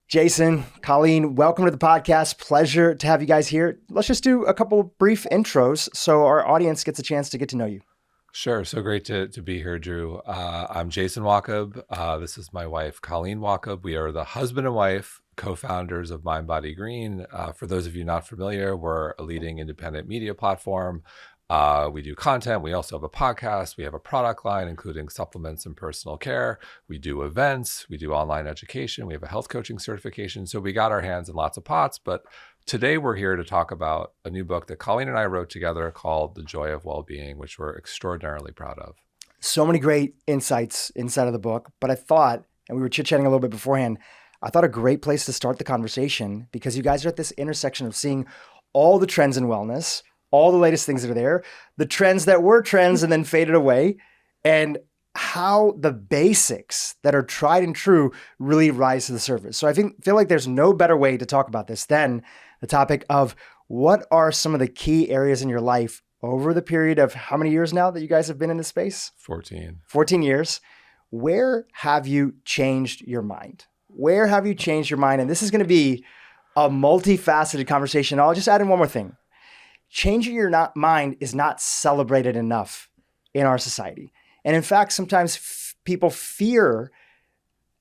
Jason, Colleen, welcome to the podcast. Pleasure to have you guys here. Let's just do a couple brief intros so our audience gets a chance to get to know you. Sure. So great to be here, Dhru. I'm Jason Wachob. This is my wife, Colleen Wachob. We are the husband and wife co-founders of mindbodygreen. For those of you not familiar, we're a leading independent media platform. We do content. We also have a podcast. We have a product line, including supplements and personal care. We do events. We do online education. We have a health coaching certification. So we got our hands in lots of pots. But today we're here to talk about a new book that Colleen and I wrote together called The Joy of Wellbeing, which we're extraordinarily proud of. So many great insights inside of the book. But I thought, and we were chit-chatting a little bit beforehand, I thought a great place to start the conversation, because you guys are at this intersection of seeing all the trends in wellness, all the latest things that are there, the trends that were trends and then faded away, and how the basics that are tried and true really rise to the surface. So I feel like there's no better way to talk about this than the topic of what are some of the key areas in your life over the period of how many years now that you guys have been in this space? 14 years. Where have you changed your mind? Where have you changed your mind? And this is going to be a multifaceted conversation. I'll just add in one more thing. Changing your mind is not celebrated enough in our society. And in fact, sometimes people fear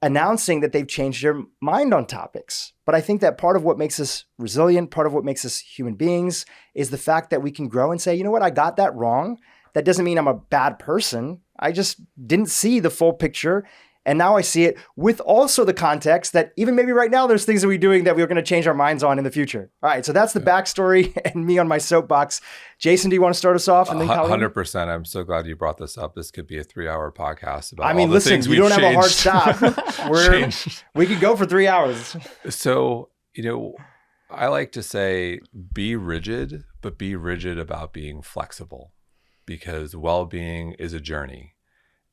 announcing that they've changed their mind on topics. But I think that part of what makes us resilient, part of what makes us human beings, is the fact that we can grow and say, you know what, I got that wrong. That doesn't mean I'm a bad person. I just didn't see the full picture. And now I see it with also the context that even maybe right now there's things that we're doing that we're going to change our minds on in the future. All right, so that's the backstory and me on my soapbox. Jason, do you want to start us off? And then 100%. I'm so glad you brought this up. This could be a 3-hour podcast about all the listen, things we we've don't changed. have a hard stop. We could go for 3 hours. So, I like to say be rigid, but be rigid about being flexible, because well-being is a journey.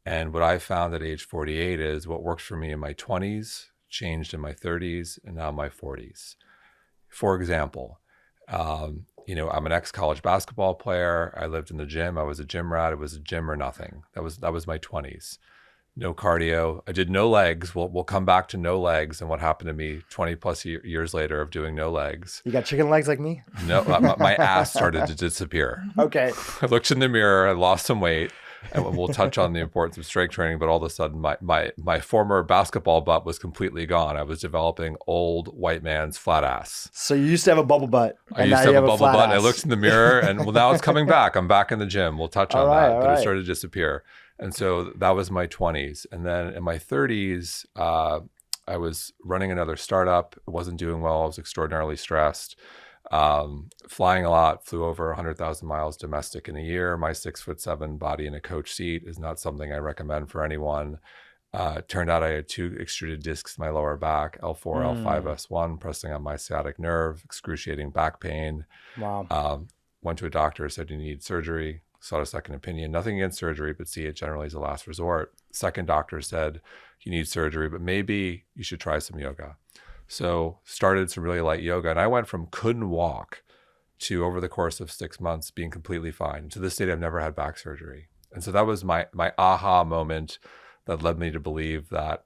And what I found at age 48 is what worked for me in my 20s changed in my 30s and now my 40s. For example, I'm an ex-college basketball player. I lived in the gym. I was a gym rat. It was a gym or nothing. That was my 20s. No cardio. I did no legs. We'll come back to no legs and what happened to me 20 plus years later of doing no legs. You got chicken legs like me? No, my ass started to disappear. Okay. I looked in the mirror. I lost some weight. And we'll touch on the importance of strength training, but all of a sudden my former basketball butt was completely gone. I was developing old white man's flat ass. So you used to have a bubble butt. I used to have a bubble butt. And I looked in the mirror and now it's coming back. I'm back in the gym. We'll touch on that, but it started to disappear. And so that was my 20s. And then in my 30s, I was running another startup. It wasn't doing well. I was extraordinarily stressed. Flying a lot, flew over 100,000 miles domestic in a year. My 6'7" body in a coach seat is not something I recommend for anyone. Turned out I had 2 extruded discs in my lower back, L4, L5S1, pressing on my sciatic nerve, excruciating back pain. Wow. Went to a doctor, said you need surgery, sought a second opinion. Nothing against surgery, but see it generally as a last resort. Second doctor said you need surgery, but maybe you should try some yoga. So started some really light yoga, and I went from couldn't walk to over the course of 6 months being completely fine. To this date, I've never had back surgery. And so that was my aha moment that led me to believe that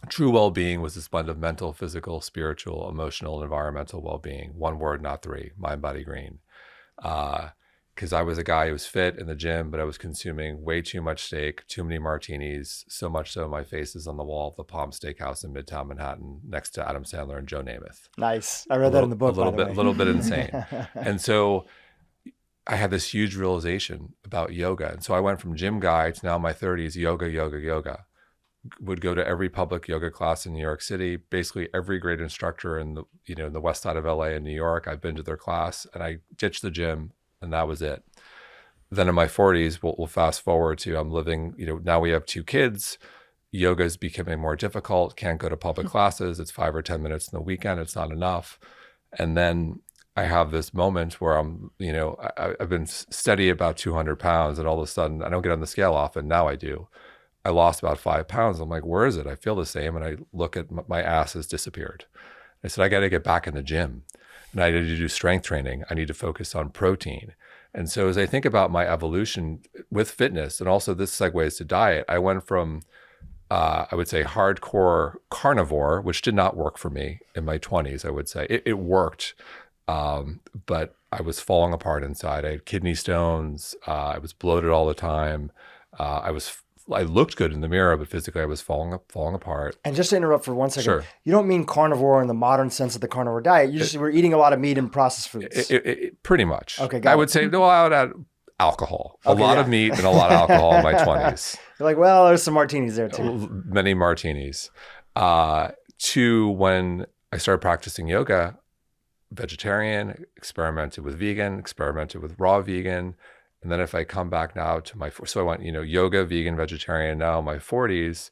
true well-being was this blend of mental, physical, spiritual, emotional, and environmental well-being. One word, not 3, mind, body, green. Because I was a guy who was fit in the gym, but I was consuming way too much steak, too many martinis, so much so my face is on the wall of the Palm Steakhouse in Midtown Manhattan next to Adam Sandler and Joe Namath. Nice. I read that in the book, A little bit insane. And so I had this huge realization about yoga. And so I went from gym guy to now in my 30s, yoga. Would go to every public yoga class in New York City. Basically every great instructor in the west side of LA and New York, I've been to their class, and I ditched the gym. And that was it. Then in my 40s, we'll fast forward to I'm living, now we have 2 kids. Yoga is becoming more difficult. Can't go to public classes. It's 5 or 10 minutes in the weekend. It's not enough. And then I have this moment where I'm, I've been steady about 200 pounds, and all of a sudden I don't get on the scale often. Now I do. I lost about 5 pounds. I'm like, where is it? I feel the same. And I look at my ass has disappeared. I said, I got to get back in the gym. And I need to do strength training. I need to focus on protein. And so as I think about my evolution with fitness, and also this segues to diet, I went from I would say hardcore carnivore, which did not work for me in my 20s, I would say. It worked, but I was falling apart inside. I had kidney stones. I was bloated all the time. I looked good in the mirror, but physically I was falling apart. And just to interrupt for 1 second, Sure. You don't mean carnivore in the modern sense of the carnivore diet. You just were eating a lot of meat and processed foods. Pretty much. Okay, got I it. would say, no, I would add alcohol. A Okay, lot yeah. of meat and a lot of alcohol in my 20s. You're like, well, there's some martinis there too. Many martinis. To when I started practicing yoga, vegetarian, experimented with vegan, experimented with raw vegan. And then if I come back now to so I went, yoga, vegan, vegetarian. Now in my 40s,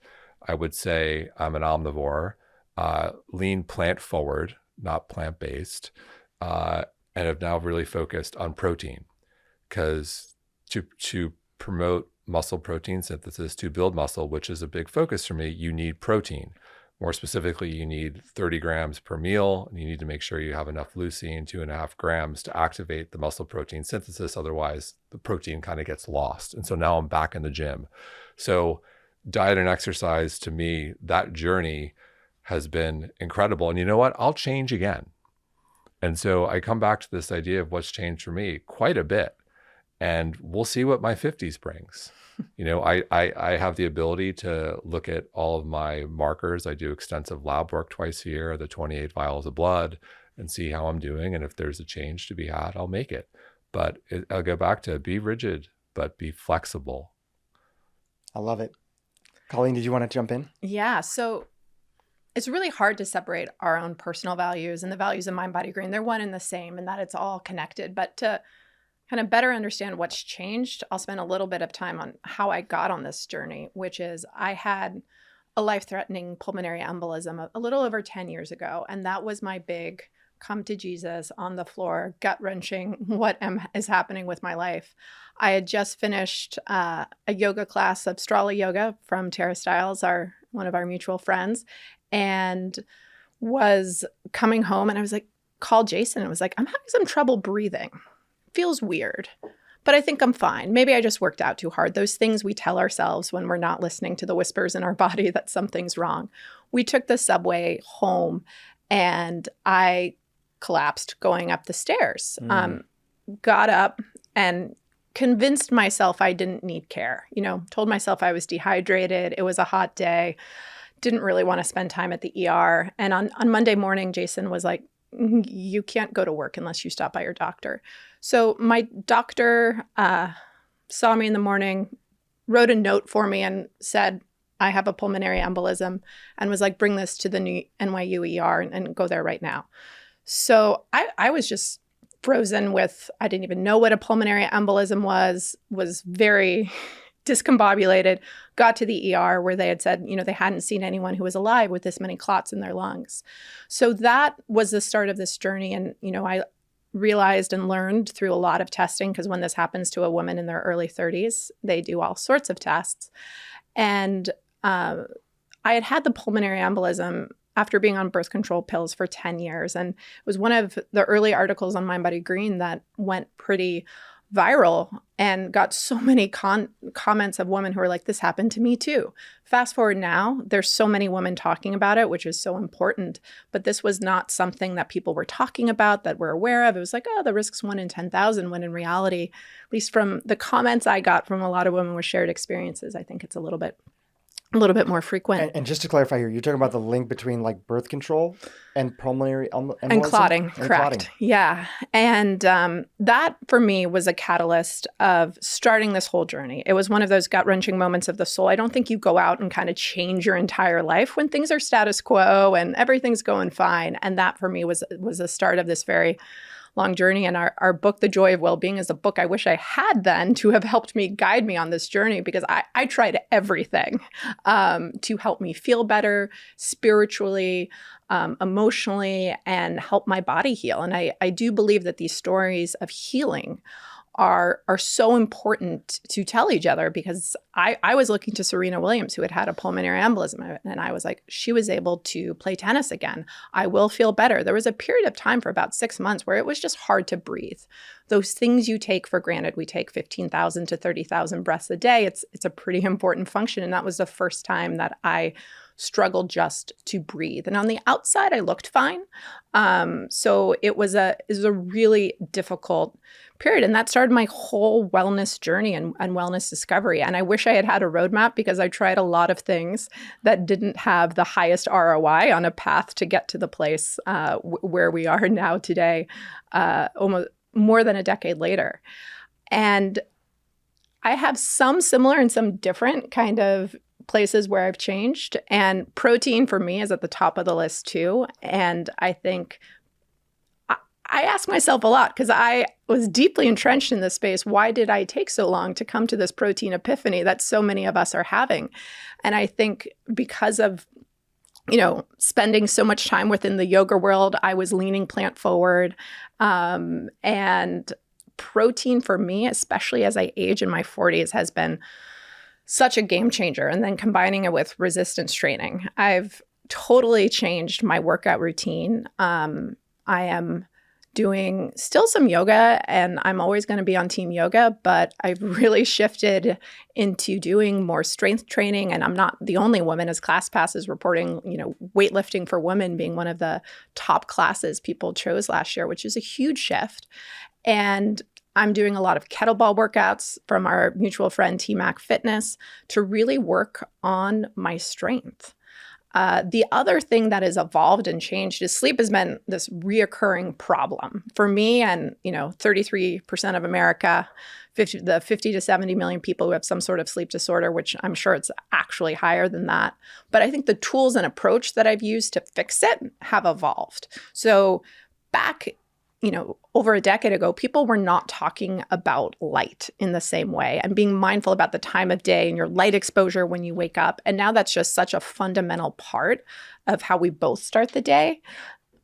I would say I'm an omnivore, lean plant forward, not plant-based, and have now really focused on protein, because to promote muscle protein synthesis, to build muscle, which is a big focus for me, you need protein. More specifically, you need 30 grams per meal, and you need to make sure you have enough leucine, 2.5 grams, to activate the muscle protein synthesis. Otherwise, the protein kind of gets lost. And so now I'm back in the gym. So diet and exercise, to me, that journey has been incredible. And you know what? I'll change again. And so I come back to this idea of what's changed for me quite a bit. And we'll see what my 50s brings. I have the ability to look at all of my markers. I do extensive lab work twice a year, the 28 vials of blood, and see how I'm doing. And if there's a change to be had, I'll make it. But I'll go back to be rigid, but be flexible. I love it. Colleen, did you want to jump in? Yeah. So it's really hard to separate our own personal values and the values of mindbodygreen. They're one and the same, and that it's all connected. But to kind of better understand what's changed, I'll spend a little bit of time on how I got on this journey, which is I had a life-threatening pulmonary embolism a little over 10 years ago. And that was my big come to Jesus on the floor, gut-wrenching, what is happening with my life. I had just finished a yoga class of Strala Yoga from Tara Stiles, one of our mutual friends, and was coming home, and I was like, called Jason and was like, I'm having some trouble breathing. Feels weird, but I think I'm fine. Maybe I just worked out too hard. Those things we tell ourselves when we're not listening to the whispers in our body that something's wrong. We took the subway home and I collapsed going up the stairs. Got up and convinced myself I didn't need care. Told myself I was dehydrated. It was a hot day. Didn't really want to spend time at the ER. And on Monday morning, Jason was like, you can't go to work unless you stop by your doctor. So my doctor saw me in the morning, wrote a note for me and said, I have a pulmonary embolism, and was like, bring this to the new NYU ER and go there right now. So I was just frozen with, I didn't even know what a pulmonary embolism was very discombobulated, got to the ER where they had said, they hadn't seen anyone who was alive with this many clots in their lungs. So that was the start of this journey. And, I realized and learned through a lot of testing, because when this happens to a woman in their early 30s, they do all sorts of tests. And I had the pulmonary embolism after being on birth control pills for 10 years. And it was one of the early articles on mindbodygreen that went pretty viral and got so many comments of women who were like, this happened to me too. Fast forward now, there's so many women talking about it, which is so important. But this was not something that people were talking about, that we're aware of. It was like, oh, the risk's 1 in 10,000, when in reality, at least from the comments I got from a lot of women with shared experiences, I think it's a little bit more frequent. And just to clarify here, you're talking about the link between like birth control and pulmonary embolism? And clotting, and correct. Clotting. Yeah. And that for me was a catalyst of starting this whole journey. It was one of those gut-wrenching moments of the soul. I don't think you go out and kind of change your entire life when things are status quo and everything's going fine. And that for me was the start of this very long journey. And our book, The Joy of Wellbeing, is a book I wish I had then to have helped me guide me on this journey, because I tried everything to help me feel better spiritually, emotionally, and help my body heal. And I do believe that these stories of healing are so important to tell each other, because I was looking to Serena Williams, who had a pulmonary embolism, and I was like, she was able to play tennis again. I will feel better. There was a period of time for about 6 months where it was just hard to breathe. Those things you take for granted, we take 15,000 to 30,000 breaths a day. It's a pretty important function. And that was the first time that I struggled just to breathe. And on the outside, I looked fine. So it was a really difficult period. And that started my whole wellness journey and wellness discovery. And I wish I had had a roadmap, because I tried a lot of things that didn't have the highest ROI on a path to get to the place where we are now today, almost more than a decade later. And I have some similar and some different kind of places where I've changed. And protein for me is at the top of the list too. And I think I ask myself a lot, because I was deeply entrenched in this space. Why did I take so long to come to this protein epiphany that so many of us are having? And I think because of, spending so much time within the yoga world, I was leaning plant forward. And protein for me, especially as I age in my 40s, has been such a game changer. And then combining it with resistance training, I've totally changed my workout routine. I am doing still some yoga, and I'm always going to be on team yoga, but I've really shifted into doing more strength training. And I'm not the only woman, as ClassPass is reporting, weightlifting for women being one of the top classes people chose last year, which is a huge shift. And I'm doing a lot of kettlebell workouts from our mutual friend, T-Mac Fitness, to really work on my strength. The other thing that has evolved and changed is sleep has been this reoccurring problem for me and, 33% of America, the 50 to 70 million people who have some sort of sleep disorder, which I'm sure it's actually higher than that. But I think the tools and approach that I've used to fix it have evolved. So back over a decade ago, people were not talking about light in the same way and being mindful about the time of day and your light exposure when you wake up. And now that's just such a fundamental part of how we both start the day.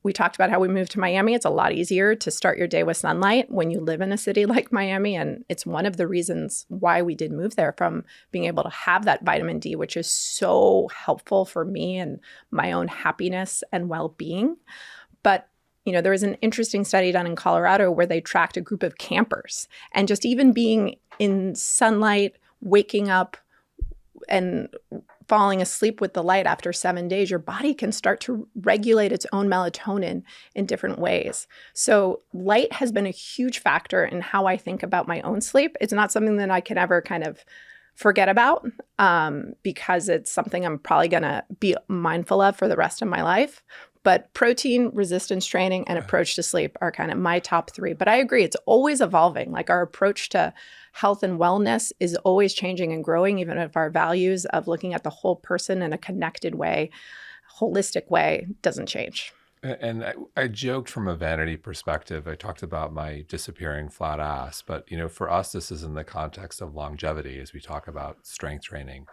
We talked about how we moved to Miami. It's a lot easier to start your day with sunlight when you live in a city like Miami. And it's one of the reasons why we did move there, from being able to have that vitamin D, which is so helpful for me and my own happiness and well-being. But there was an interesting study done in Colorado where they tracked a group of campers, and just even being in sunlight, waking up and falling asleep with the light after 7 days, your body can start to regulate its own melatonin in different ways. So light has been a huge factor in how I think about my own sleep. It's not something that I can ever kind of forget about, because it's something I'm probably going to be mindful of for the rest of my life. But protein, resistance training, and approach to sleep are kind of my top three. But I agree, it's always evolving. Like, our approach to health and wellness is always changing and growing, even if our values of looking at the whole person in a connected way, holistic way, doesn't change. And I joked from a vanity perspective. I talked about my disappearing flat ass. But, for us, this is in the context of longevity as we talk about strength training.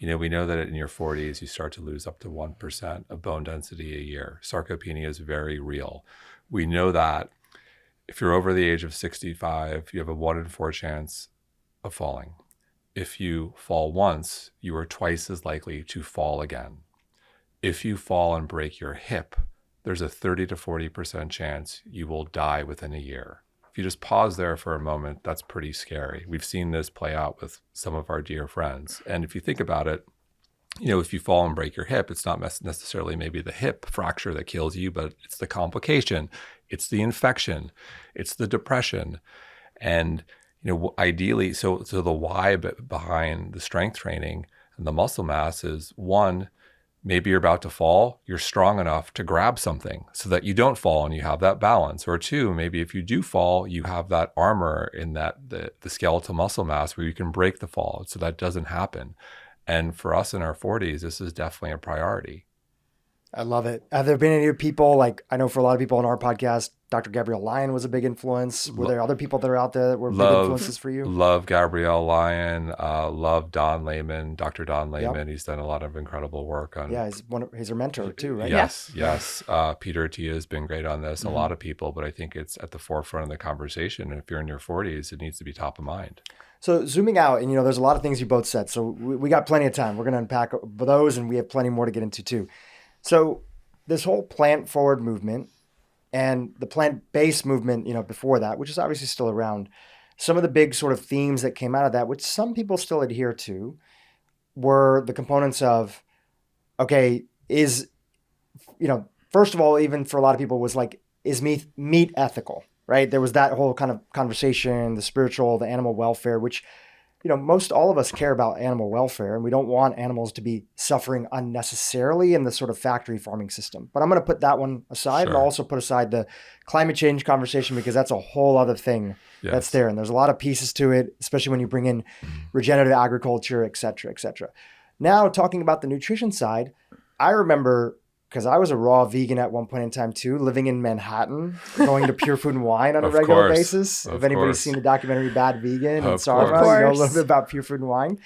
We know that in your 40s, you start to lose up to 1% of bone density a year. Sarcopenia is very real. We know that if you're over the age of 65, you have a 1 in 4 chance of falling. If you fall once, you are twice as likely to fall again. If you fall and break your hip, there's a 30 to 40% chance you will die within a year. If you just pause there for a moment, that's pretty scary. We've seen this play out with some of our dear friends. And if you think about it, if you fall and break your hip, it's not necessarily maybe the hip fracture that kills you, but it's the complication, it's the infection, it's the depression. And, ideally, so the why behind the strength training and the muscle mass is, one, maybe you're about to fall, you're strong enough to grab something so that you don't fall and you have that balance. Or two, maybe if you do fall, you have that armor in that the skeletal muscle mass where you can break the fall so that doesn't happen. And for us in our 40s, this is definitely a priority. I love it. Have there been any people, like, I know for a lot of people on our podcast, Dr. Gabrielle Lyon was a big influence. Were there other people that are out there that were big influences for you? Love Gabrielle Lyon. Love Don Layman, Dr. Don Layman. He's done a lot of incredible work on. Yeah, he's her mentor too, right? Yes. Peter Attia has been great on this. A lot of people, but I think it's at the forefront of the conversation. And if you're in your 40s, it needs to be top of mind. So zooming out, and there's a lot of things you both said. So we got plenty of time. We're going to unpack those, and we have plenty more to get into too. So this whole plant forward movement and the plant-based movement, before that, which is obviously still around, some of the big sort of themes that came out of that, which some people still adhere to, were the components of, okay, first of all, even for a lot of people was like, is meat ethical, right? There was that whole kind of conversation, the spiritual, the animal welfare, which, most all of us care about animal welfare, and we don't want animals to be suffering unnecessarily in the sort of factory farming system. But I'm going to put that one aside, and I'll also put aside the climate change conversation, because that's a whole other thing that's there. And there's a lot of pieces to it, especially when you bring in regenerative agriculture, et cetera, et cetera. Now, talking about the nutrition side, I remember, because I was a raw vegan at one point in time too, living in Manhattan, going to Pure Food and Wine on a regular basis. If anybody's seen the documentary Bad Vegan and Sarma, a little bit about Pure Food and Wine.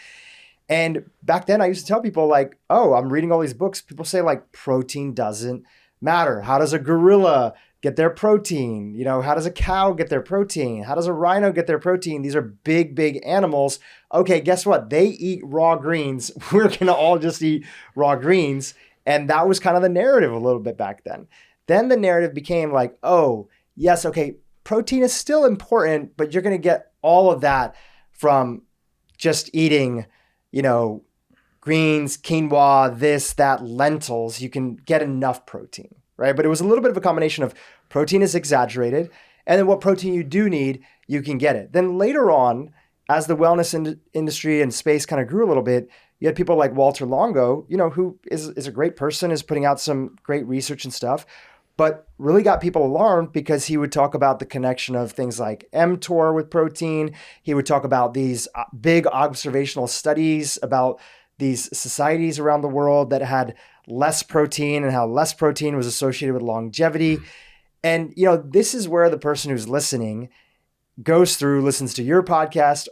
And back then I used to tell people like, oh, I'm reading all these books. People say like protein doesn't matter. How does a gorilla get their protein? How does a cow get their protein? How does a rhino get their protein? These are big, big animals. Okay, guess what? They eat raw greens. We're going to all just eat raw greens. And that was kind of the narrative a little bit back then. Then the narrative became like, oh, yes, okay, protein is still important, but you're going to get all of that from just eating, greens, quinoa, this, that, lentils. You can get enough protein, right? But it was a little bit of a combination of protein is exaggerated, and then what protein you do need, you can get it. Then later on, as the wellness industry and space kind of grew a little bit, you had people like Walter Longo, who is a great person, is putting out some great research and stuff, but really got people alarmed because he would talk about the connection of things like mTOR with protein. He would talk about these big observational studies about these societies around the world that had less protein and how less protein was associated with longevity. And, this is where the person who's listening listens to your podcast,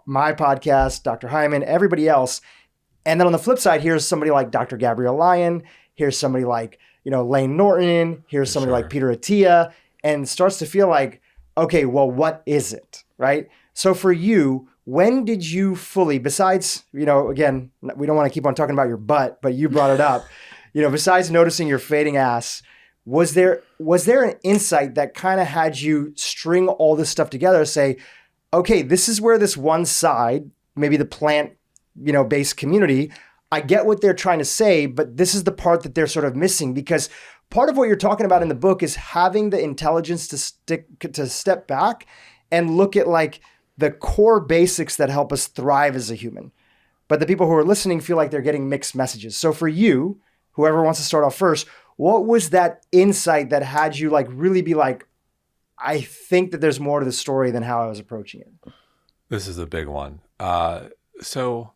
my podcast, Dr. Hyman, everybody else. And then on the flip side, here's somebody like Dr. Gabrielle Lyon. Here's somebody like, Lane Norton. Here's somebody like Peter Attia, and starts to feel like, okay, well, what is it, right? So for you, when did you fully, besides, again, we don't want to keep on talking about your butt, but you brought it up, besides noticing your fading ass, was there an insight that kind of had you string all this stuff together, say, okay, this is where this one side, maybe the plant based community, I get what they're trying to say, but this is the part that they're sort of missing, because part of what you're talking about in the book is having the intelligence to step back and look at like the core basics that help us thrive as a human. But the people who are listening feel like they're getting mixed messages. So for you, whoever wants to start off first, what was that insight that had you like really be like, I think that there's more to the story than how I was approaching it? This is a big one. So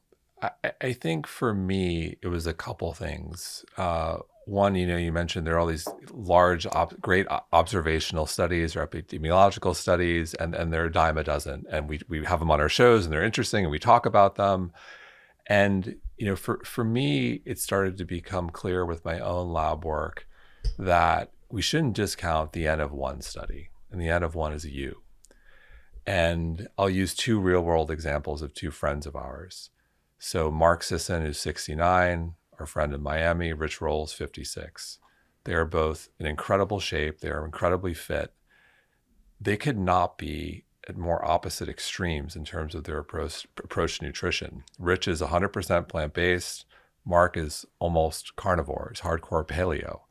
I think for me, it was a couple things. One, you mentioned there are all these large, great observational studies or epidemiological studies, and they're a dime a dozen. And we have them on our shows, and they're interesting, and we talk about them. And, for me, it started to become clear with my own lab work that we shouldn't discount the N of one study. And the N of one is a U. And I'll use two real world examples of two friends of ours. So Mark Sisson, who's 69, our friend in Miami, Rich Roll's 56. They are both in incredible shape. They are incredibly fit. They could not be at more opposite extremes in terms of their approach to nutrition. Rich is 100% plant-based. Mark is almost carnivore. He's hardcore paleo.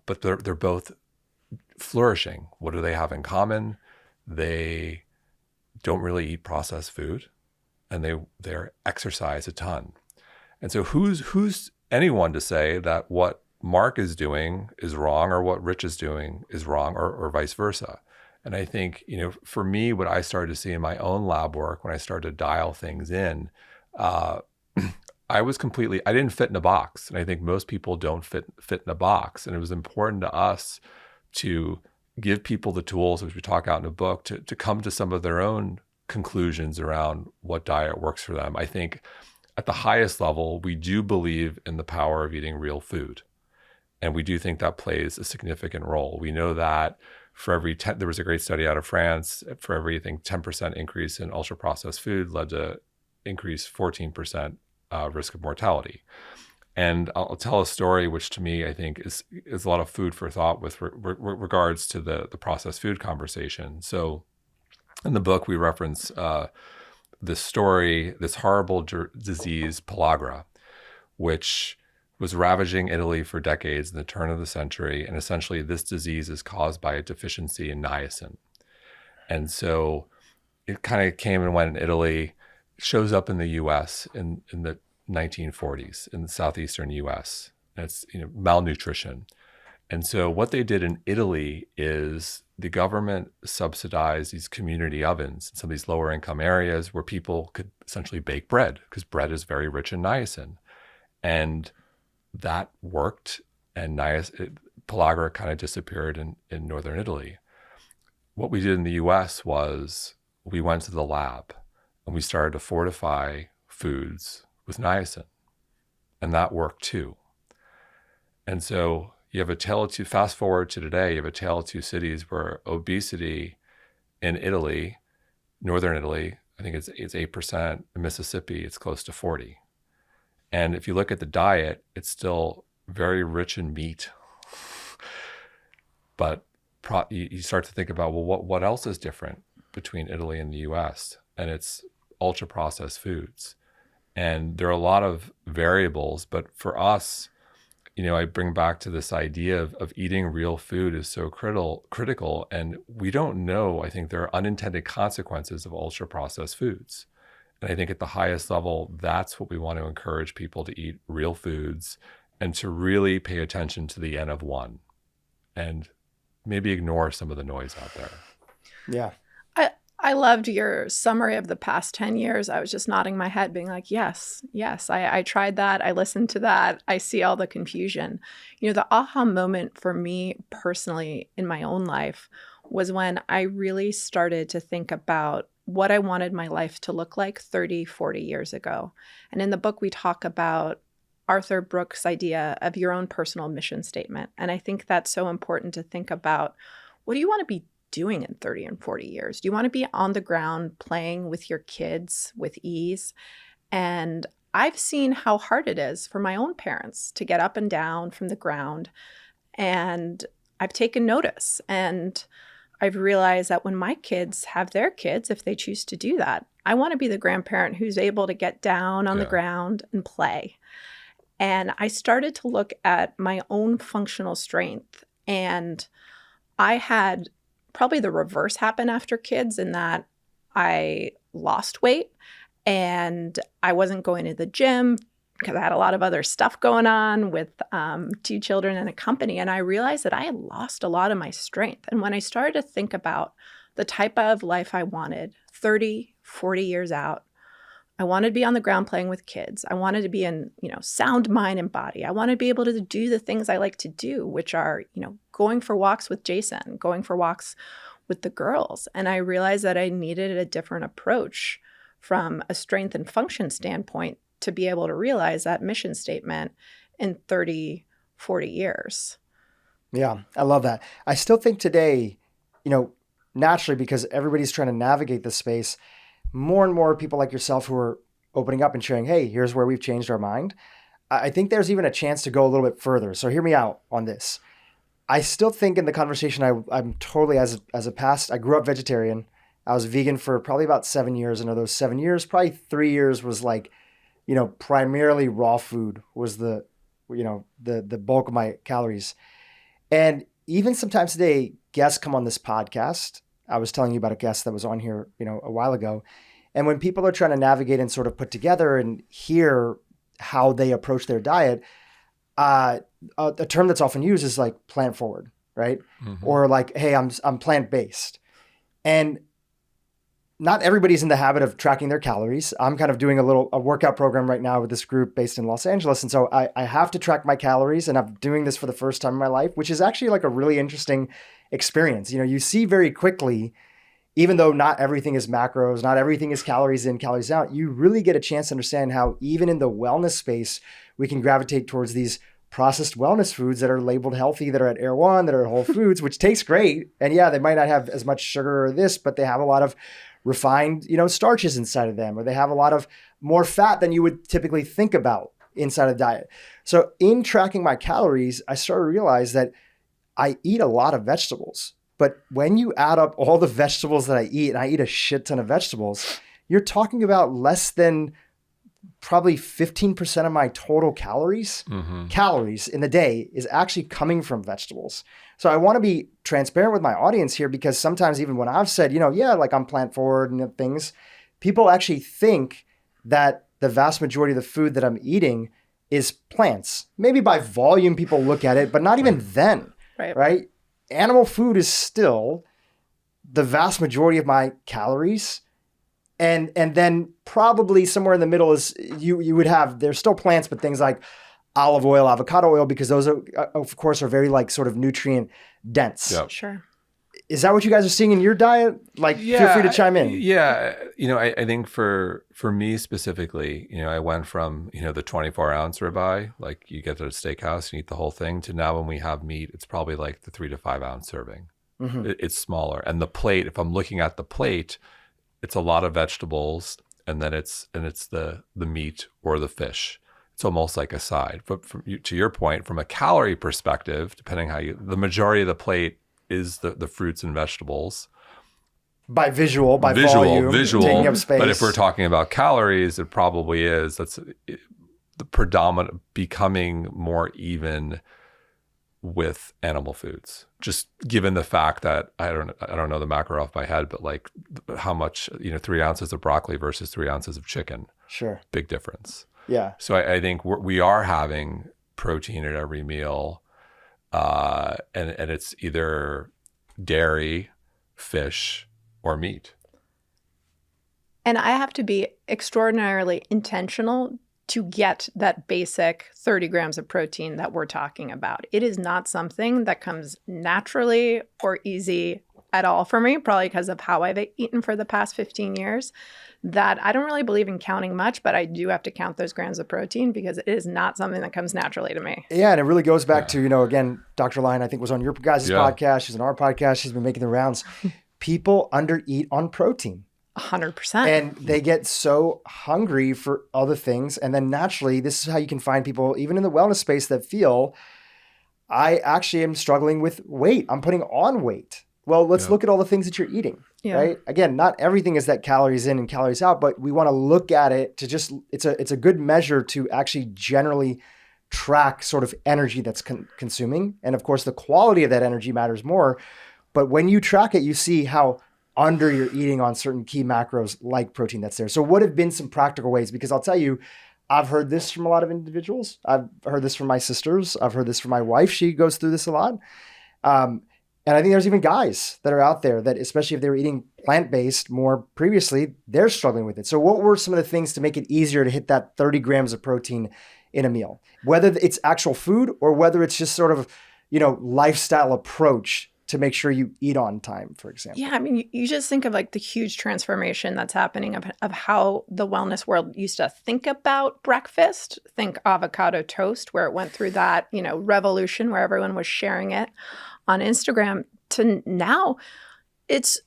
But they're both flourishing. What do they have in common? They don't really eat processed food, and they exercise a ton. And so who's anyone to say that what Mark is doing is wrong or what Rich is doing is wrong, or vice versa? And I think, for me, what I started to see in my own lab work when I started to dial things in, I didn't fit in a box. And I think most people don't fit in a box. And it was important to us to give people the tools, which we talk out in a book, to come to some of their own conclusions around what diet works for them. I think at the highest level, we do believe in the power of eating real food. And we do think that plays a significant role. We know that for every there was a great study out of France, for every, I think, 10% increase in ultra-processed food led to increase 14% risk of mortality. And I'll tell a story, which to me, I think is a lot of food for thought with regards to the processed food conversation. So in the book, we reference this story, this horrible disease, pellagra, which was ravaging Italy for decades in the turn of the century. And essentially this disease is caused by a deficiency in niacin. And so it kind of came and went in Italy, shows up in the US in the 1940s in the southeastern US. And it's malnutrition. And so what they did in Italy is the government subsidized these community ovens in some of these lower income areas where people could essentially bake bread, because bread is very rich in niacin. And that worked, and pellagra kind of disappeared in northern Italy. What we did in the US was we went to the lab and we started to fortify foods with niacin, and that worked too. And so you have a tale of two, fast forward to today, you have a tale of two cities where obesity in Italy, northern Italy, I think it's 8%, in Mississippi, it's close to 40%. And if you look at the diet, it's still very rich in meat. But you start to think about, well, what else is different between Italy and the US? And it's ultra-processed foods. And there are a lot of variables, but for us, I bring back to this idea of eating real food is so critical. And we don't know, I think there are unintended consequences of ultra-processed foods. And I think at the highest level, that's what we want to encourage people to eat real foods and to really pay attention to the N of one and maybe ignore some of the noise out there. Yeah. I loved your summary of the past 10 years. I was just nodding my head being like, yes, I tried that. I listened to that. I see all the confusion. The aha moment for me personally in my own life was when I really started to think about what I wanted my life to look like 30, 40 years ago. And in the book, we talk about Arthur Brooks' idea of your own personal mission statement. And I think that's so important to think about. What do you want to be doing in 30 and 40 years? Do you want to be on the ground playing with your kids with ease? And I've seen how hard it is for my own parents to get up and down from the ground. And I've taken notice. And I've realized that when my kids have their kids, if they choose to do that, I want to be the grandparent who's able to get down on the ground and play. And I started to look at my own functional strength. And I had probably the reverse happen after kids, in that I lost weight and I wasn't going to the gym because I had a lot of other stuff going on with 2 children and a company. And I realized that I had lost a lot of my strength. And when I started to think about the type of life I wanted 30, 40 years out, I wanted to be on the ground playing with kids. I wanted to be in, sound mind and body. I wanted to be able to do the things I like to do, which are, going for walks with Jason, going for walks with the girls. And I realized that I needed a different approach from a strength and function standpoint to be able to realize that mission statement in 30, 40 years. Yeah, I love that. I still think today, naturally, because everybody's trying to navigate this space, more and more people like yourself who are opening up and sharing, hey, here's where we've changed our mind. I think there's even a chance to go a little bit further. So hear me out on this. I still think in the conversation, I'm totally, as a past, I grew up vegetarian. I was vegan for probably about 7 years. And of those 7 years, probably 3 years was like, primarily raw food was the bulk of my calories. And even sometimes today, guests come on this podcast. I was telling you about a guest that was on here, a while ago. And when people are trying to navigate and sort of put together and hear how they approach their diet, a term that's often used is like plant forward, right? Mm-hmm. Or like, hey, I'm plant-based. And not everybody's in the habit of tracking their calories. I'm kind of doing a workout program right now with this group based in Los Angeles. And so I have to track my calories, and I'm doing this for the first time in my life, which is actually like a really interesting experience. You know, you see very quickly, even though not everything is macros, not everything is calories in, calories out, you really get a chance to understand how even in the wellness space, we can gravitate towards these processed wellness foods that are labeled healthy, that are at Air One, that are at Whole Foods, which tastes great. And yeah, they might not have as much sugar or this, but they have a lot of refined, starches inside of them, or they have a lot of more fat than you would typically think about inside a diet. So in tracking my calories, I started to realize that I eat a lot of vegetables. But when you add up all the vegetables that I eat, and I eat a shit ton of vegetables, you're talking about less than probably 15% of my total calories in the day is actually coming from vegetables. So I want to be transparent with my audience here, because sometimes even when I've said, like I'm plant forward and things, people actually think that the vast majority of the food that I'm eating is plants. Maybe by volume people look at it, but not even then, right? Animal food is still the vast majority of my calories. And then probably somewhere in the middle is you would have, there's still plants, but things like olive oil, avocado oil, because those are, of course, are very like sort of nutrient dense. Yep. Sure. Is that what you guys are seeing in your diet? Like, feel free to chime in. Yeah. I think for me specifically, I went from, the 24-ounce ribeye, like you get to a steakhouse and eat the whole thing, to now when we have meat, it's probably like the 3 to 5 ounce serving. It's smaller. And the plate, if I'm looking at the plate, it's a lot of vegetables, and then it's the meat or the fish. It's almost like a side. But to your point, from a calorie perspective, depending how the majority of the plate is the fruits and vegetables. By volume, taking up space. But if we're talking about calories, it probably is. That's the predominant, becoming more even with animal foods, just given the fact that I don't know the macro off my head, but like how much 3 ounces of broccoli versus 3 ounces of chicken, sure, big difference. Yeah. So I think we are having protein at every meal, and it's either dairy, fish, or meat. And I have to be extraordinarily intentional to get that basic 30 grams of protein that we're talking about. It is not something that comes naturally or easy at all for me, probably because of how I've eaten for the past 15 years, that I don't really believe in counting much, but I do have to count those grams of protein because it is not something that comes naturally to me. Yeah, and it really goes back to, again, Dr. Lyon, I think, was on your guys' podcast. She's on our podcast. She's been making the rounds. People undereat on protein. 100%. And they get so hungry for other things. And then naturally, this is how you can find people, even in the wellness space, that feel, I actually am struggling with weight. I'm putting on weight. Well, let's look at all the things that you're eating, right? Again, not everything is that calories in and calories out, but we want to look at it to just, it's a good measure to actually generally track sort of energy that's consuming. And of course, the quality of that energy matters more. But when you track it, you see how under you're eating on certain key macros like protein that's there. So what have been some practical ways? Because I'll tell you, I've heard this from a lot of individuals. I've heard this from my sisters. I've heard this from my wife. She goes through this a lot. And I think there's even guys that are out there that, especially if they were eating plant-based more previously, they're struggling with it. So what were some of the things to make it easier to hit that 30 grams of protein in a meal? Whether it's actual food or whether it's just sort of, lifestyle approach to make sure you eat on time, for example. Yeah, I mean, you just think of like the huge transformation that's happening of how the wellness world used to think about breakfast. Think avocado toast, where it went through that, revolution where everyone was sharing it on Instagram, to now it's,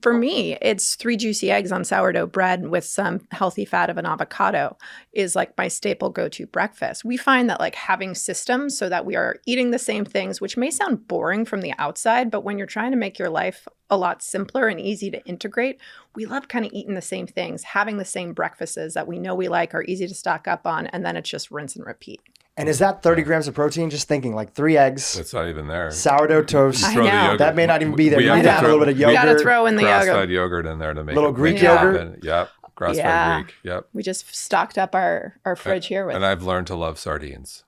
for me, it's 3 juicy eggs on sourdough bread with some healthy fat of an avocado is like my staple go-to breakfast. We find that like having systems so that we are eating the same things, which may sound boring from the outside, but when you're trying to make your life a lot simpler and easy to integrate, we love kind of eating the same things, having the same breakfasts that we know we like, are easy to stock up on, and then it's just rinse and repeat. And is that 30 grams of protein? Just thinking like 3 eggs. That's not even there. Sourdough toast. I know. That may not even be there. You might have a little bit of yogurt. You got to throw in the yogurt. Grass-fed yogurt in there to make little Greek yogurt. Happen. Yep. Grass-fed Greek. Yep. We just stocked up our fridge here with. And I've learned to love sardines.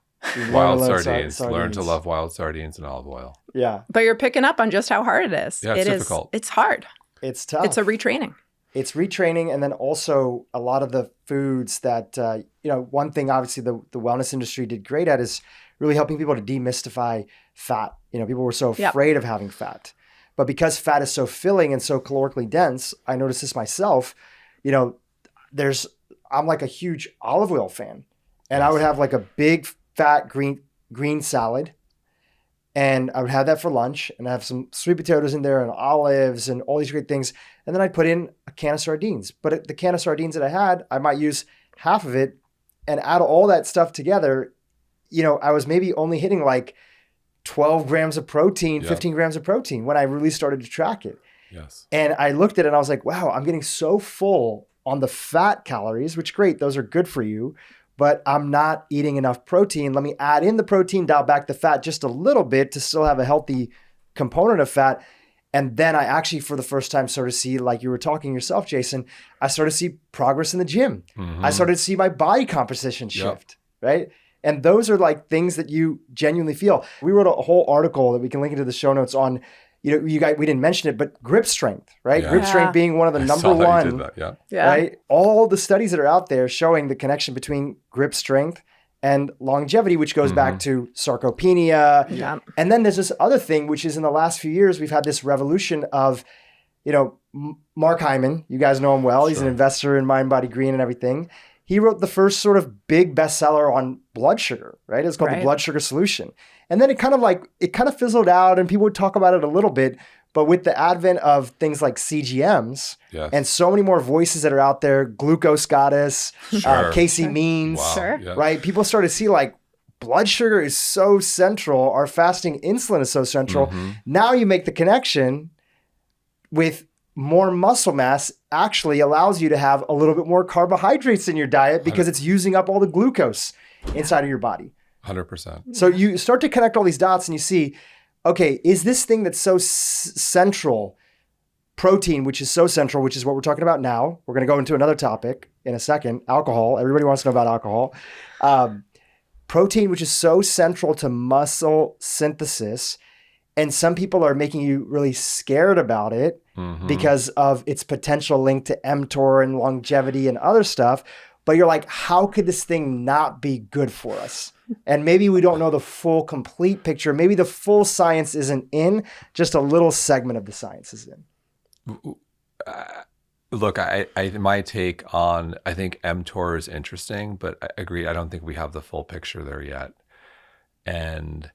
Wild sardines. Learn to love wild sardines and olive oil. Yeah. But you're picking up on just how hard it is. Yeah, it's difficult. It's hard. It's tough. It's a retraining. It's retraining, and then also a lot of the foods that one thing obviously the wellness industry did great at is really helping people to demystify fat. People were so afraid of having fat, but because fat is so filling and so calorically dense, I noticed this myself. I'm like a huge olive oil fan, and I would have like a big fat green salad. And I would have that for lunch, and I have some sweet potatoes in there and olives and all these great things. And then I'd put in a can of sardines. But the can of sardines that I had, I might use half of it, and add all that stuff together. I was maybe only hitting like 12 grams of protein, 15 grams of protein when I really started to track it. Yes. And I looked at it and I was like, wow, I'm getting so full on the fat calories, which great, those are good for you. But I'm not eating enough protein. Let me add in the protein, dial back the fat just a little bit to still have a healthy component of fat. And then I actually, for the first time, started to see, like you were talking yourself, Jason, I started to see progress in the gym. I started to see my body composition shift, right? And those are like things that you genuinely feel. We wrote a whole article that we can link into the show notes on, you guys, we didn't mention it, but grip strength, right? Yeah. Grip strength being one of the number one, right? All the studies that are out there showing the connection between grip strength and longevity, which goes back to sarcopenia. Yeah. And then there's this other thing, which is in the last few years, we've had this revolution of, Mark Hyman, you guys know him well. He's an investor in mindbodygreen and everything. He wrote the first sort of big bestseller on blood sugar, right? It's called The Blood Sugar Solution. And then it kind of fizzled out, and people would talk about it a little bit. But with the advent of things like CGMs and so many more voices that are out there, Glucose Goddess, Casey Means, right? People started to see like blood sugar is so central. Our fasting insulin is so central. Now you make the connection with more muscle mass actually allows you to have a little bit more carbohydrates in your diet because it's using up all the glucose inside of your body. 100%. So you start to connect all these dots and you see, okay, is this thing that's so central, protein, which is so central, which is what we're talking about now. We're going to go into another topic in a second, alcohol. Everybody wants to know about alcohol. Protein, which is so central to muscle synthesis. And some people are making you really scared about it because of its potential link to mTOR and longevity and other stuff. But you're like, how could this thing not be good for us? And maybe we don't know the full, complete picture. Maybe the full science isn't in, just a little segment of the science is in. Look, my take on, I think mTOR is interesting, but I agree, I don't think we have the full picture there yet. And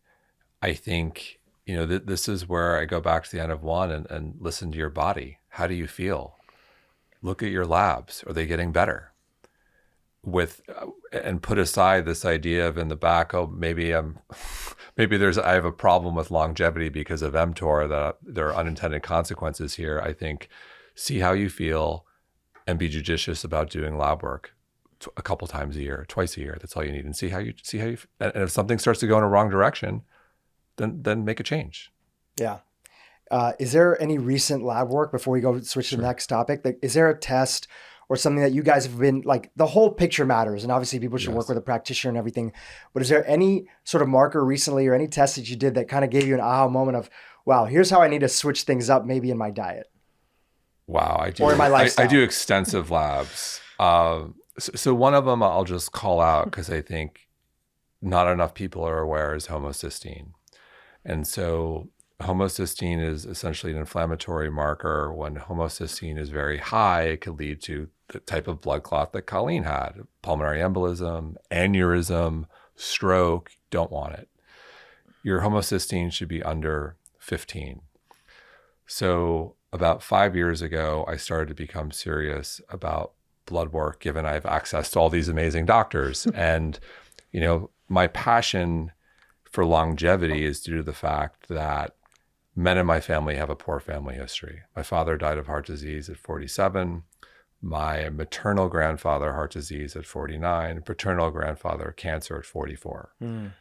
I think, this is where I go back to the end of one and listen to your body. How do you feel? Look at your labs. Are they getting better? And put aside this idea of in the back, maybe I have a problem with longevity because of mTOR, that there are unintended consequences here. I think see how you feel and be judicious about doing lab work a couple times a year, twice a year. That's all you need. And see how you and if something starts to go in a wrong direction, then make a change. Yeah. Is there any recent lab work before we go switch to the next topic? Like, is there a test or something that you guys have been like, the whole picture matters, and obviously people should work with a practitioner and everything, but is there any sort of marker recently or any test that you did that kind of gave you an aha moment of, wow, here's how I need to switch things up maybe in my diet? Wow. I do. Or in my lifestyle. I do extensive labs. So one of them I'll just call out because I think not enough people are aware is homocysteine. And so homocysteine is essentially an inflammatory marker. When homocysteine is very high, it could lead to the type of blood clot that Colleen had, pulmonary embolism, aneurysm, stroke. Don't want it. Your homocysteine should be under 15. So about 5 years ago, I started to become serious about blood work, given I have access to all these amazing doctors. And, my passion for longevity is due to the fact that men in my family have a poor family history. My father died of heart disease at 47. My maternal grandfather, heart disease at 49. Paternal grandfather, cancer at 44.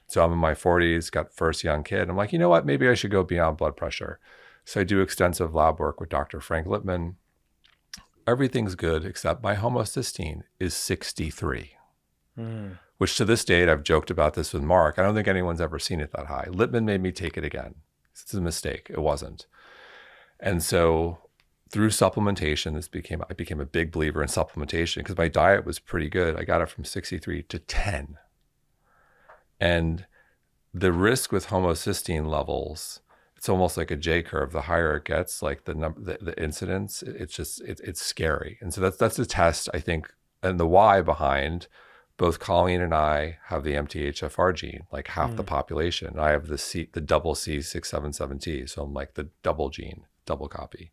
So I'm in my 40s, got first young kid. I'm like, you know what? Maybe I should go beyond blood pressure. So I do extensive lab work with Dr. Frank Lippman. Everything's good except my homocysteine is 63. Which to this date, I've joked about this with Mark. I don't think anyone's ever seen it that high. Lippman made me take it again. It's a mistake. It wasn't. And so through supplementation, I became a big believer in supplementation because my diet was pretty good. I got it from 63 to 10. And the risk with homocysteine levels, it's almost like a J curve. The higher it gets, like the incidence, it's scary. And so that's the test, I think, and the why behind both Colleen and I have the MTHFR gene, like half the population. I have the double C677T. So I'm like the double gene, double copy.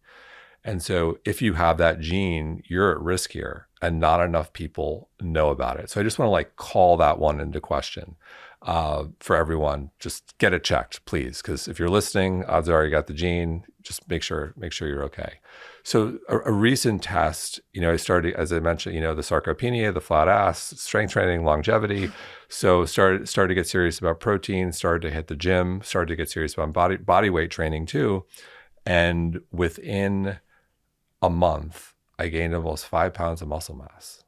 And so if you have that gene, you're at risk here, and not enough people know about it. So I just want to like call that one into question for everyone. Just get it checked, please. Because if you're listening, odds are you got the gene. Just make sure you're okay. So a recent test, I started, as I mentioned, the sarcopenia, the flat ass, strength training, longevity. So started to get serious about protein, started to hit the gym, started to get serious about body weight training too. And within a month, I gained almost 5 pounds of muscle mass.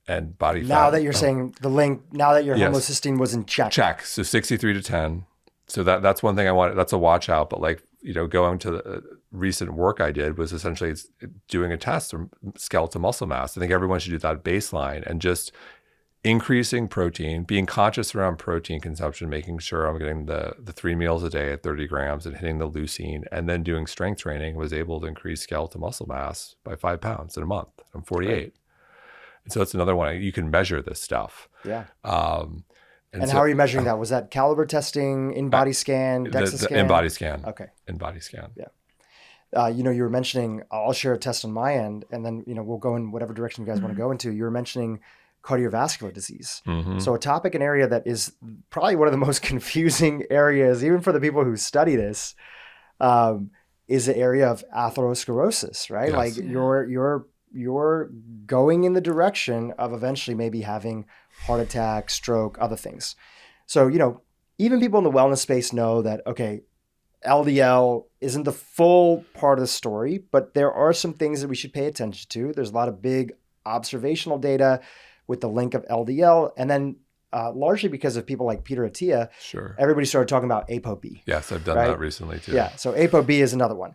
And body fat. Now that you're saying the link, now that your homocysteine was in check. Check. So 63 to 10. So that's one thing I want. That's a watch out. But like, going to the recent work I did was essentially doing a test of skeletal muscle mass. I think everyone should do that baseline and just increasing protein, being conscious around protein consumption, making sure I'm getting the 3 meals a day at 30 grams and hitting the leucine, and then doing strength training, was able to increase skeletal muscle mass by 5 pounds in a month. I'm 48. Right. And so that's another one. You can measure this stuff. Yeah. And so, how are you measuring that? Was that caliber testing, in-body scan, DEXA scan? In-body scan. Okay. In-body scan. Yeah. You were mentioning, I'll share a test on my end, and then, we'll go in whatever direction you guys want to go into. You were mentioning cardiovascular disease. Mm-hmm. So a topic, an area that is probably one of the most confusing areas, even for the people who study this, is the area of atherosclerosis, right? Yes. Like you're going in the direction of eventually maybe having heart attack, stroke, other things. So, even people in the wellness space know that, okay, LDL isn't the full part of the story, but there are some things that we should pay attention to. There's a lot of big observational data with the link of LDL. And then largely because of people like Peter Attia, sure, everybody started talking about ApoB. Yes, I've done that recently too. Yeah, so ApoB is another one.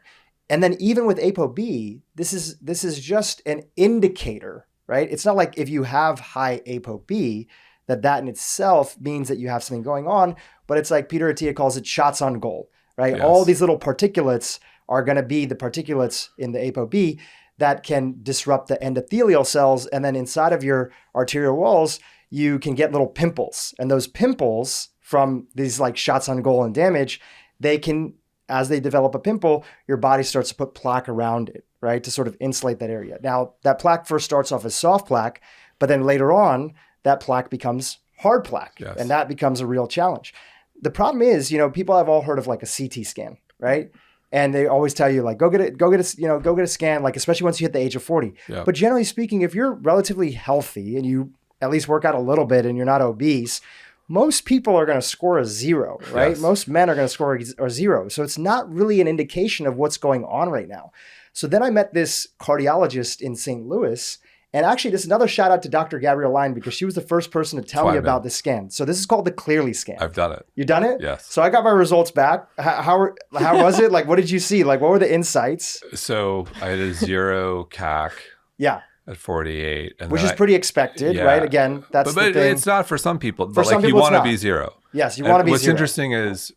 And then even with ApoB, this is just an indicator, right? It's not like if you have high ApoB, that in itself means that you have something going on, but it's like Peter Attia calls it shots on goal, right? Yes. All these little particulates are going to be the particulates in the ApoB that can disrupt the endothelial cells. And then inside of your arterial walls, you can get little pimples. And those pimples from these like shots on goal and damage, they can, as they develop a pimple, your body starts to put plaque around it, right? To sort of insulate that area. Now, that plaque first starts off as soft plaque, but then later on, that plaque becomes hard plaque. Yes. And that becomes a real challenge. The problem is, people have all heard of like a CT scan, right? And they always tell you like, go get a scan, like especially once you hit the age of 40. Yep. But generally speaking, if you're relatively healthy and you at least work out a little bit and you're not obese, most people are going to score a 0, right? Yes. Most men are going to score a 0. So it's not really an indication of what's going on right now. So then I met this cardiologist in St. Louis. And actually, this is another shout out to Dr. Gabrielle Line, because she was the first person to tell me about this scan. So this is called the Clearly scan. I've done it. You done it? Yes. So I got my results back. How was it? Like, what did you see? Like, what were the insights? So I had a 0 CAC. Yeah. At 48. And which is pretty expected, right? Again, that's the thing. But it's not for some people. For but some like people, you want to be 0. Yes, you want to be 0. What's interesting is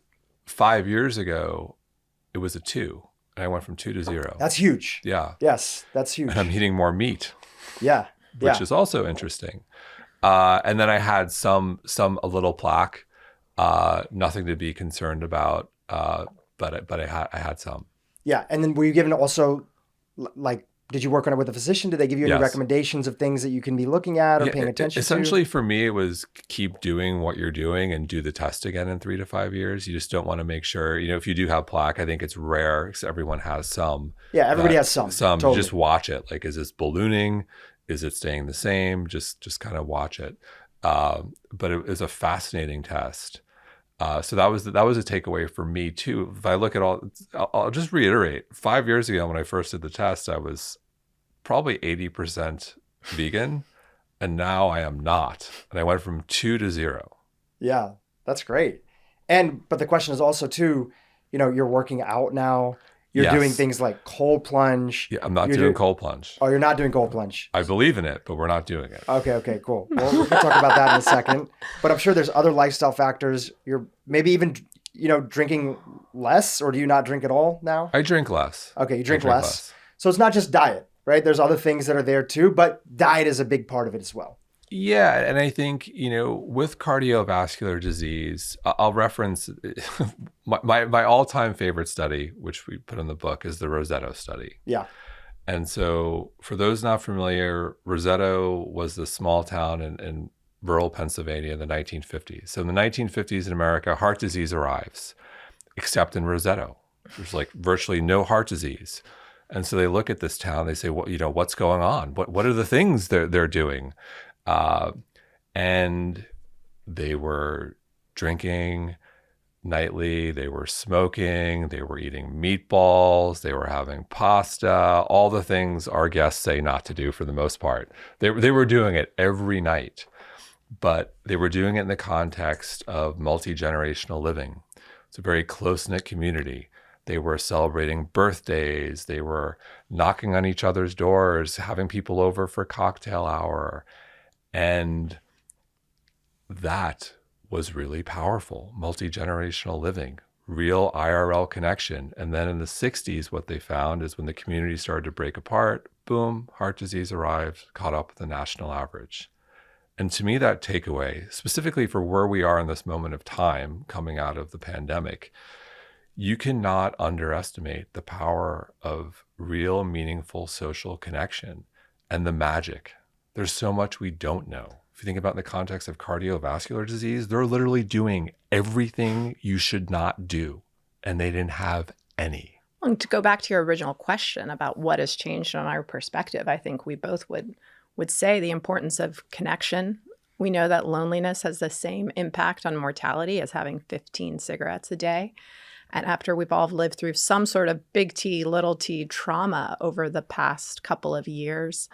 5 years ago, it was a 2. And I went from 2 to 0. That's huge. Yeah. Yes, that's huge. And I'm eating more meat. Yeah. Which is also interesting. And then I had a little plaque, nothing to be concerned about, but I had some. Yeah. And then were you given also, like, did you work on it with a physician? Did they give you any recommendations of things that you can be looking at or paying attention to? Essentially, for me, it was keep doing what you're doing and do the test again in 3 to 5 years. You just don't want to make sure, if you do have plaque, I think it's rare because everyone has some. Yeah, everybody has some. Totally. Just watch it. Like, is this ballooning? Is it staying the same? Just kind of watch it. But it was a fascinating test. So that was a takeaway for me too. If I look at I'll just reiterate, 5 years ago when I first did the test, I was probably 80% vegan, and now I am not. And I went from 2 to 0. Yeah, that's great. But the question is also too, you're working out now. You're Yes. doing things like cold plunge. Yeah, I'm not You're doing cold plunge. Oh, you're not doing cold plunge. I believe in it, but we're not doing it. Okay, cool. Well, we can talk about that in a second. But I'm sure there's other lifestyle factors. You're maybe even, drinking less, or do you not drink at all now? I drink less. Okay, you drink less. So it's not just diet, right? There's other things that are there too, but diet is a big part of it as well. Yeah, and I think, with cardiovascular disease, I'll reference my all-time favorite study, which we put in the book, is the Rosetto study. Yeah. And so for those not familiar, Rosetto was the small town in rural Pennsylvania in the 1950s. So in the 1950s in America, heart disease arrives, except in Rosetto. There's like virtually no heart disease. And so they look at this town, they say, what's going on? What are the things they're doing? And they were drinking nightly, they were smoking, they were eating meatballs, they were having pasta, all the things our guests say not to do for the most part. They were doing it every night, but they were doing it in the context of multi-generational living. It's a very close-knit community. They were celebrating birthdays, they were knocking on each other's doors, having people over for cocktail hour. And that was really powerful, multi-generational living, real IRL connection. And then in the 60s, what they found is when the community started to break apart, boom, heart disease arrived, caught up with the national average. And to me, that takeaway, specifically for where we are in this moment of time coming out of the pandemic, you cannot underestimate the power of real, meaningful social connection and the magic. There's so much we don't know. If you think about in the context of cardiovascular disease, they're literally doing everything you should not do, and they didn't have any. And to go back to your original question about what has changed on our perspective, I think we both would say the importance of connection. We know that loneliness has the same impact on mortality as having 15 cigarettes a day. And after we've all lived through some sort of big T, little t trauma over the past couple of years,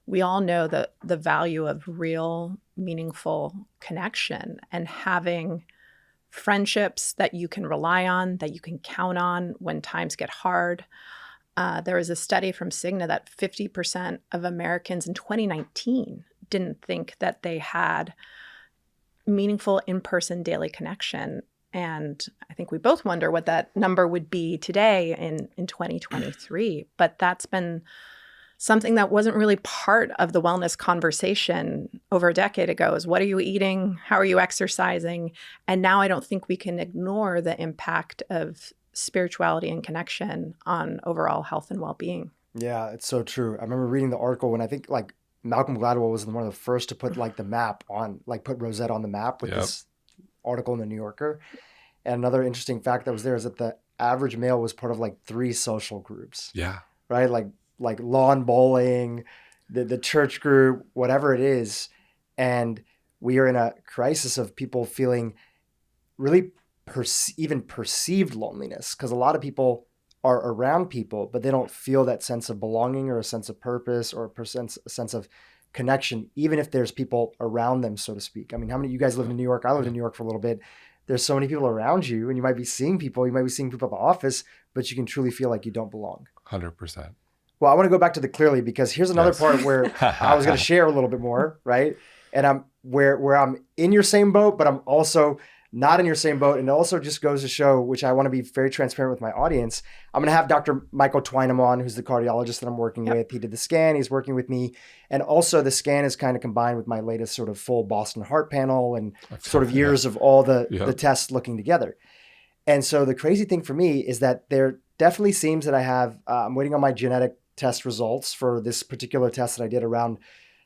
we all know that the value of real, meaningful connection and having friendships that you can rely on, that you can count on when times get hard. There was a study from Cigna that 50% of Americans in 2019 didn't think that they had meaningful in-person daily connection. And I think we both wonder what that number would be today in 2023. But that's been something that wasn't really part of the wellness conversation over a decade ago is what are you eating? How are you exercising? And now I don't think we can ignore the impact of spirituality and connection on overall health and well-being. Yeah, it's so true. I remember reading the article when I think like Malcolm Gladwell was one of the first to put like the map on, like put Rosetta on the map with this article in the New Yorker. And another interesting fact that was there is that the average male was part of like 3 social groups. Yeah. Right? Like lawn bowling, the church group, whatever it is. And we are in a crisis of people feeling really even perceived loneliness, because a lot of people are around people, but they don't feel that sense of belonging or a sense of purpose or a sense of connection, even if there's people around them, so to speak. I mean, how many of you guys live in New York? I lived in New York for a little bit. There's so many people around you, and you might be seeing people at the office, but you can truly feel like you don't belong. 100%. Well, I want to go back to the clearly, because here's another part where I was going to share a little bit more, right? And I'm where I'm in your same boat, but I'm also not in your same boat. And it also just goes to show, which I want to be very transparent with my audience. I'm going to have Dr. Michael Twynham on, who's the cardiologist that I'm working with. He did the scan. He's working with me. And also the scan is kind of combined with my latest sort of full Boston heart panel and sort of years of all the tests looking together. And so the crazy thing for me is that there definitely seems that I have, I'm waiting on my genetic test results for this particular test that I did around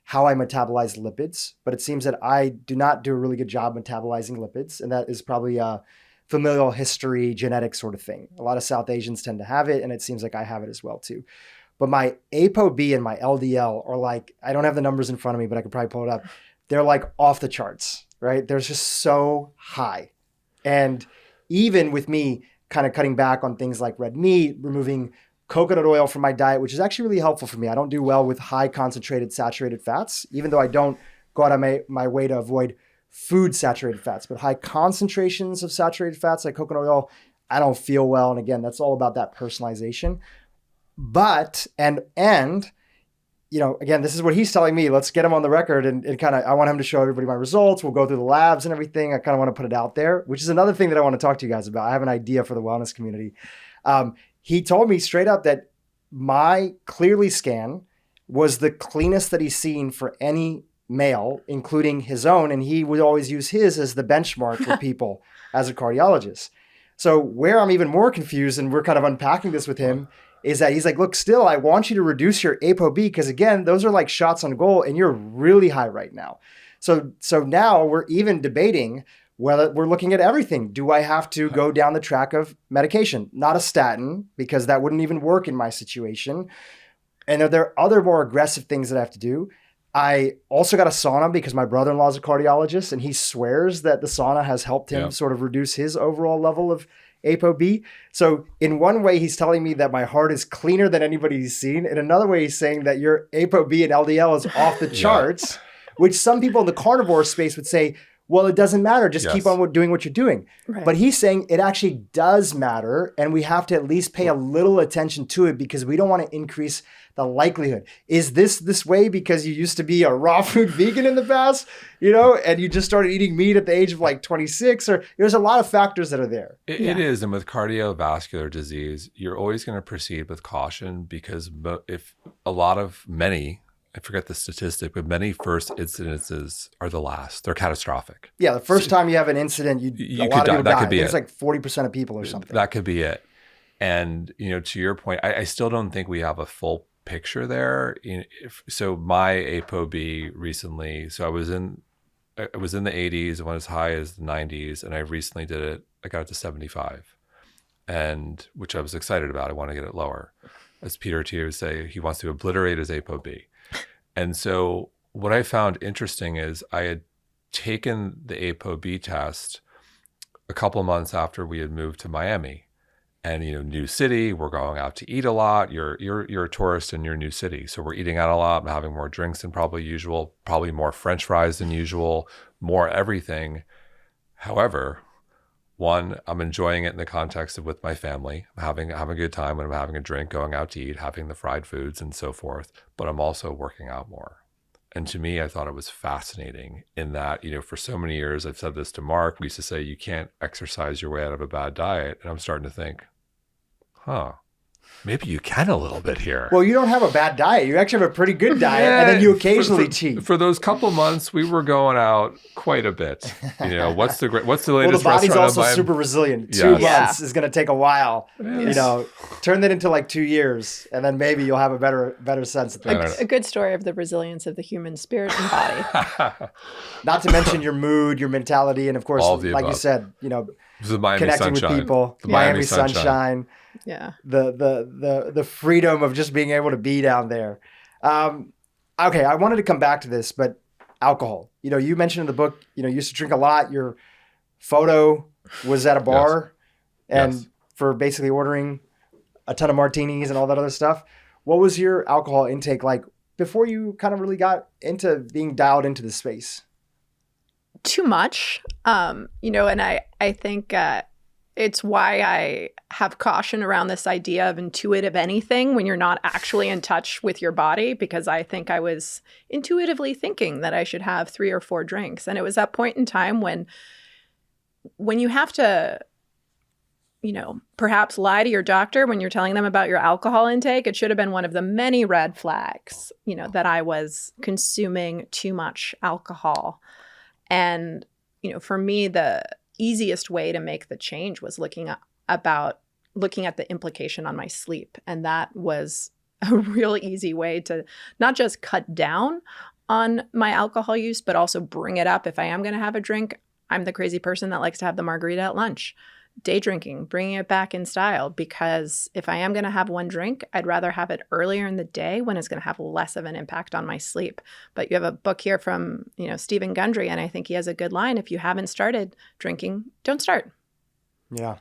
how I metabolize lipids, but it seems that I do not do a really good job metabolizing lipids. And that is probably a familial history, genetic sort of thing. A lot of South Asians tend to have it, and it seems like I have it as well too. But my ApoB and my LDL are like, I don't have the numbers in front of me, but I could probably pull it up. They're like off the charts, right? They're just so high. And even with me kind of cutting back on things like red meat, removing coconut oil from my diet, which is actually really helpful for me. I don't do well with high concentrated saturated fats, even though I don't go out of my way to avoid food saturated fats, but high concentrations of saturated fats like coconut oil, I don't feel well. And again, that's all about that personalization. But, and, you know, again, this is what he's telling me. Let's get him on the record and kind of, I want him to show everybody my results. We'll go through the labs and everything. I kind of want to put it out there, which is another thing that I want to talk to you guys about. I have an idea for the wellness community. He told me straight up that my Clearly scan was the cleanest that he's seen for any male, including his own. And he would always use his as the benchmark for people as a cardiologist. So where I'm even more confused, and we're kind of unpacking this with him, is that he's like, look, still, I want you to reduce your ApoB because again, those are like shots on goal and you're really high right now. So now we're even debating whether we're looking at everything. Do I have to go down the track of medication? Not a statin, because that wouldn't even work in my situation. And are there other more aggressive things that I have to do? I also got a sauna because my brother-in-law is a cardiologist and he swears that the sauna has helped him sort of reduce his overall level of ApoB. So in one way, he's telling me that my heart is cleaner than anybody he's seen. In another way, he's saying that your ApoB and LDL is off the charts, which some people in the carnivore space would say, well, it doesn't matter. Just keep on doing what you're doing. Right. But he's saying it actually does matter. And we have to at least pay a little attention to it because we don't want to increase the likelihood. Is this way because you used to be a raw food vegan in the past, you know, and you just started eating meat at the age of like 26? Or there's a lot of factors that are there. It is. And with cardiovascular disease, you're always going to proceed with caution because if many, I forget the statistic, but many first incidences are the last. They're catastrophic. Yeah, the first time you have an incident, you could die. That could be it. It's like 40% of people or something. That could be it. And, you know, to your point, I still don't think we have a full picture there. So my ApoB recently, I was in the 80s, it went as high as the 90s, and I recently did it. I got it to 75, and which I was excited about. I want to get it lower. As Peter Thiel would say, he wants to obliterate his ApoB. And so what I found interesting is I had taken the ApoB test a couple of months after we had moved to Miami. And, you know, new city, we're going out to eat a lot. You're a tourist in your new city. So we're eating out a lot, having more drinks than probably usual, probably more French fries than usual, more everything. However, one, I'm enjoying it in the context of with my family. I'm having a good time when I'm having a drink, going out to eat, having the fried foods and so forth. But I'm also working out more. And to me, I thought it was fascinating in that, you know, for so many years, I've said this to Mark, we used to say, you can't exercise your way out of a bad diet. And I'm starting to think, maybe you can a little bit here. Well, you don't have a bad diet. You actually have a pretty good diet, and then you occasionally cheat. For those couple months, we were going out quite a bit. You know, what's the latest well, the body's also super resilient. 2 months is going to take a while. Yes. You know, turn that into like 2 years, and then maybe you'll have a better sense of things. A good story of the resilience of the human spirit and body. Not to mention your mood, your mentality, and of course, like you said, you know, the Miami connecting sunshine. with people, the Miami sunshine. Yeah. The freedom of just being able to be down there. Okay, I wanted to come back to this, but alcohol. You know, you mentioned in the book, you know, you used to drink a lot. Your photo was at a bar and for basically ordering a ton of martinis and all that other stuff. What was your alcohol intake like before you kind of really got into being dialed into the space? Too much. You know, and I think it's why I have caution around this idea of intuitive anything when you're not actually in touch with your body, because I think I was intuitively thinking that I should have 3 or 4 drinks. And it was that point in time when you have to, you know, perhaps lie to your doctor when you're telling them about your alcohol intake. It should have been one of the many red flags, you know, that I was consuming too much alcohol. And, you know, for me, the easiest way to make the change was looking at the implication on my sleep. And that was a real easy way to not just cut down on my alcohol use, but also bring it up. If I am going to have a drink, I'm the crazy person that likes to have the margarita at lunch. Day drinking, bringing it back in style, because if I am going to have one drink, I'd rather have it earlier in the day when it's going to have less of an impact on my sleep. But you have a book here from, you know, Stephen Gundry, and I think he has a good line. If you haven't started drinking, don't start. Yeah,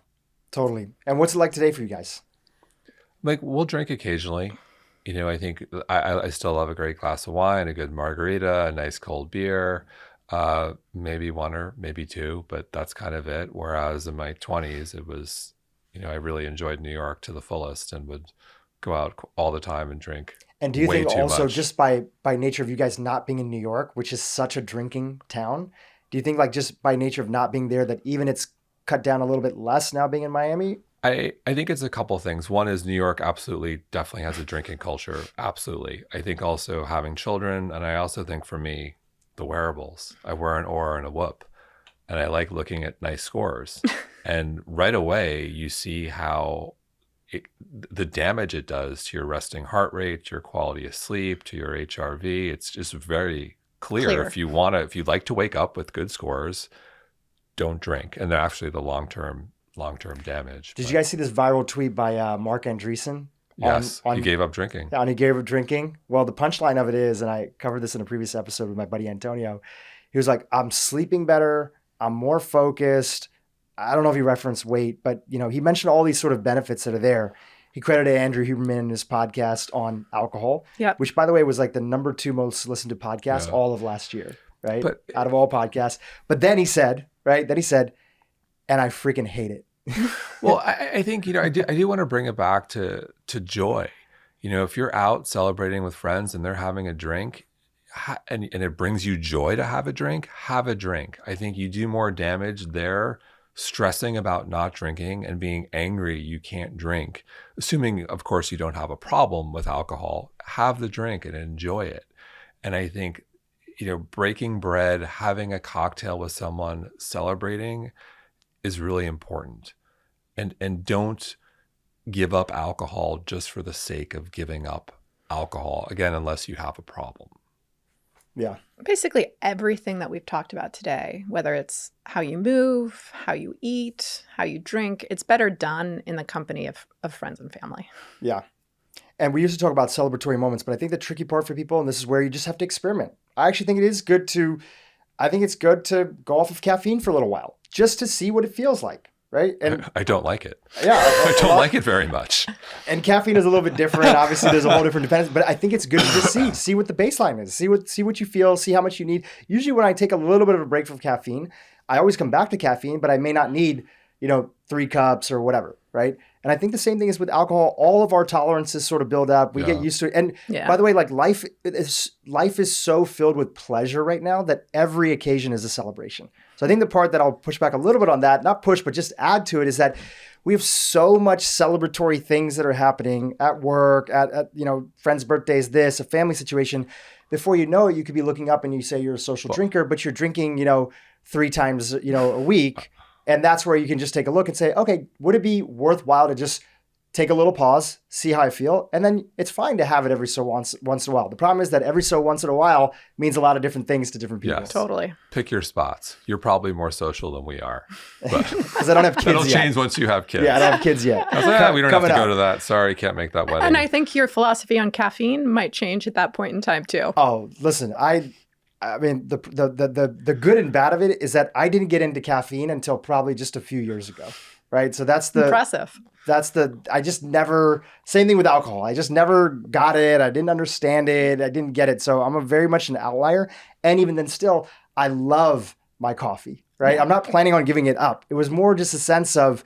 totally. And what's it like today for you guys? Like, we'll drink occasionally. You know, I think I still love a great glass of wine, a good margarita, a nice cold beer. Maybe 1 or maybe 2, but that's kind of it. Whereas in my 20s, it was I really enjoyed New York to the fullest and would go out all the time and drink. And do you way think too also much. just by nature of you guys not being in New York, which is such a drinking town, do you think like just by nature of not being there that even it's cut down a little bit less now being in Miami? I think it's a couple things. One is New York absolutely definitely has a drinking culture. Absolutely. I think also having children, and I also think for me, the wearables. I wear an Oura and a Whoop, and I like looking at nice scores. And right away, you see how the damage it does to your resting heart rate, to your quality of sleep, to your HRV. It's just very clear. If you'd like to wake up with good scores, don't drink. And actually the long-term damage. Did you guys see this viral tweet by Mark Andreessen? Yes, he gave up drinking. He gave up drinking. Well, the punchline of it is, and I covered this in a previous episode with my buddy Antonio, he was like, I'm sleeping better. I'm more focused. I don't know if he referenced weight, but he mentioned all these sort of benefits that are there. He credited Andrew Huberman in his podcast on alcohol, which by the way was like the number 2 most listened to podcast all of last year, right? But, out of all podcasts. But then he said, and I freaking hate it. Well, I think, I do want to bring it back to joy. If you're out celebrating with friends and they're having a drink and it brings you joy to have a drink, have a drink. I think you do more damage there stressing about not drinking and being angry you can't drink. Assuming, of course, you don't have a problem with alcohol, have the drink and enjoy it. And I think, breaking bread, having a cocktail with someone, celebrating is really important. And don't give up alcohol just for the sake of giving up alcohol, again, unless you have a problem. Yeah. Basically everything that we've talked about today, whether it's how you move, how you eat, how you drink, it's better done in the company of friends and family. Yeah. And we used to talk about celebratory moments, but I think the tricky part for people, and this is where you just have to experiment. I actually think it's good to go off of caffeine for a little while just to see what it feels like. Right. And I don't like it. Yeah. I don't like it very much. And caffeine is a little bit different. Obviously, there's a whole different dependence, but I think it's good to just see what the baseline is, see what you feel, see how much you need. Usually when I take a little bit of a break from caffeine, I always come back to caffeine, but I may not need, 3 cups or whatever. Right. And I think the same thing is with alcohol. All of our tolerances sort of build up. We get used to it. And by the way, like life is so filled with pleasure right now that every occasion is a celebration. So I think the part that I'll push back a little bit on that, not push, but just add to it, is that we have so much celebratory things that are happening at work, at friends' birthdays, a family situation. Before you know it, you could be looking up and you say you're a social drinker, but you're drinking, 3 times, a week. And that's where you can just take a look and say, okay, would it be worthwhile to just take a little pause, see how I feel? And then it's fine to have it every so once in a while. The problem is that every so once in a while means a lot of different things to different people. Yes. Totally. Pick your spots. You're probably more social than we are. Because I don't have kids yet. It'll change once you have kids. Yeah, I don't have kids yet. I was like, we don't have to go to that. Sorry, can't make that wedding. And I think your philosophy on caffeine might change at that point in time too. Oh, listen, I mean, the good and bad of it is that I didn't get into caffeine until probably just a few years ago, right? So that's impressive. I just never, same thing with alcohol. I just never got it. I didn't understand it. I didn't get it. So I'm very much an outlier. And even then still, I love my coffee, right? I'm not planning on giving it up. It was more just a sense of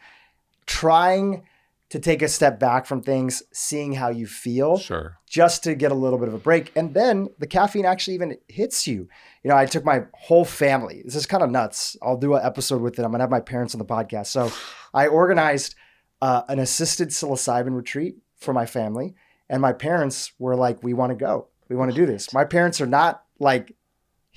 trying to take a step back from things, seeing how you feel, just to get a little bit of a break. And then the caffeine actually even hits you. I took my whole family. This is kind of nuts. I'll do an episode with it. I'm going to have my parents on the podcast. So I organized an assisted psilocybin retreat for my family. And my parents were like, we want to go. We want to do this. My parents are not like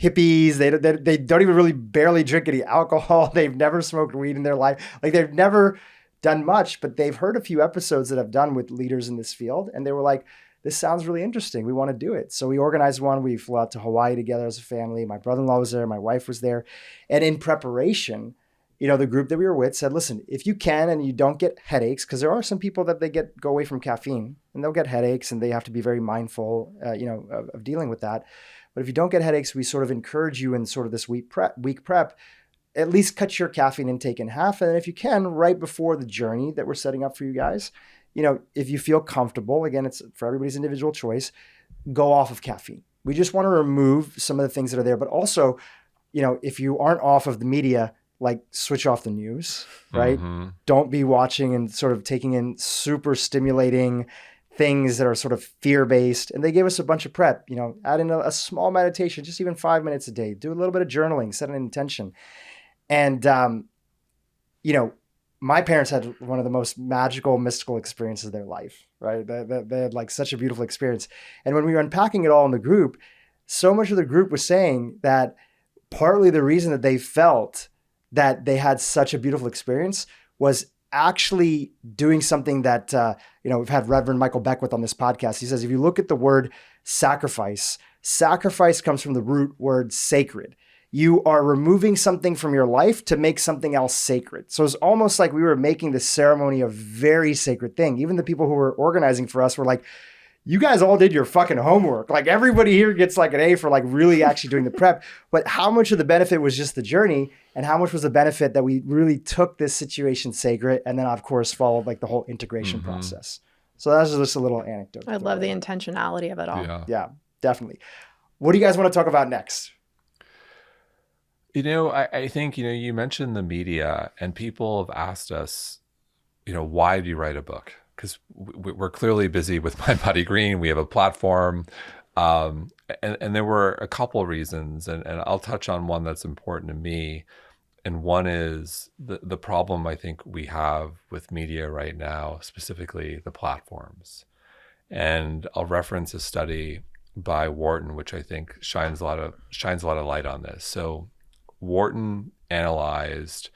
hippies. They don't even really barely drink any alcohol. They've never smoked weed in their life. Like they've never done much, but they've heard a few episodes that I've done with leaders in this field. And they were like, this sounds really interesting. We want to do it. So we organized one. We flew out to Hawaii together as a family. My brother-in-law was there. My wife was there. And in preparation, the group that we were with said, listen, if you can and you don't get headaches, because there are some people that go away from caffeine and they'll get headaches and they have to be very mindful, of dealing with that. But if you don't get headaches, we sort of encourage you in sort of this week prep, at least cut your caffeine intake in half. And if you can, right before the journey that we're setting up for you guys, if you feel comfortable, again, it's for everybody's individual choice, go off of caffeine. We just want to remove some of the things that are there. But also, if you aren't off of the media, like switch off the news, right? Don't be watching and sort of taking in super stimulating things that are sort of fear-based. And they gave us a bunch of prep, add in a small meditation, just even 5 minutes a day, do a little bit of journaling, set an intention. And, my parents had one of the most magical, mystical experiences of their life, right? They had like such a beautiful experience. And when we were unpacking it all in the group, so much of the group was saying that partly the reason that they felt that they had such a beautiful experience was actually doing something that, we've had Reverend Michael Beckwith on this podcast. He says, if you look at the word sacrifice comes from the root word sacred. You are removing something from your life to make something else sacred. So it's almost like we were making the ceremony a very sacred thing. Even the people who were organizing for us were like, you guys all did your fucking homework. Like everybody here gets like an A for like really actually doing the prep. But how much of the benefit was just the journey, and how much was the benefit that we really took this situation sacred and then of course followed like the whole integration process. So that's just a little anecdote. I love the intentionality of it all. Yeah, definitely. What do you guys want to talk about next? I think, you mentioned the media, and people have asked us, why do you write a book? Because we're clearly busy with mindbodygreen. We have a platform. And there were a couple of reasons, and I'll touch on one that's important to me. And one is the problem I think we have with media right now, specifically the platforms. And I'll reference a study by Wharton, which I think shines a lot of light on this. So Wharton analyzed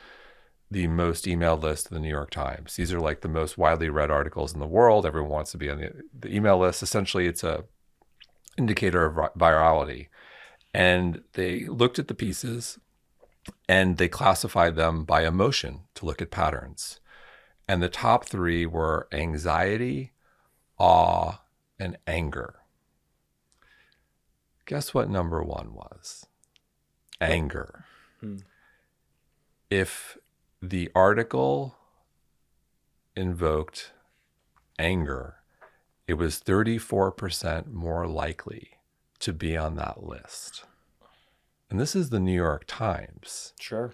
the most emailed list of the New York Times. These are like the most widely read articles in the world. Everyone wants to be on the email list. Essentially, it's a indicator of virality. And they looked at the pieces and they classified them by emotion to look at patterns. And the top three were anxiety, awe, and anger. Guess what number one was? Anger. If the article invoked anger, it was 34% more likely to be on that list. And this is the New York Times. Sure.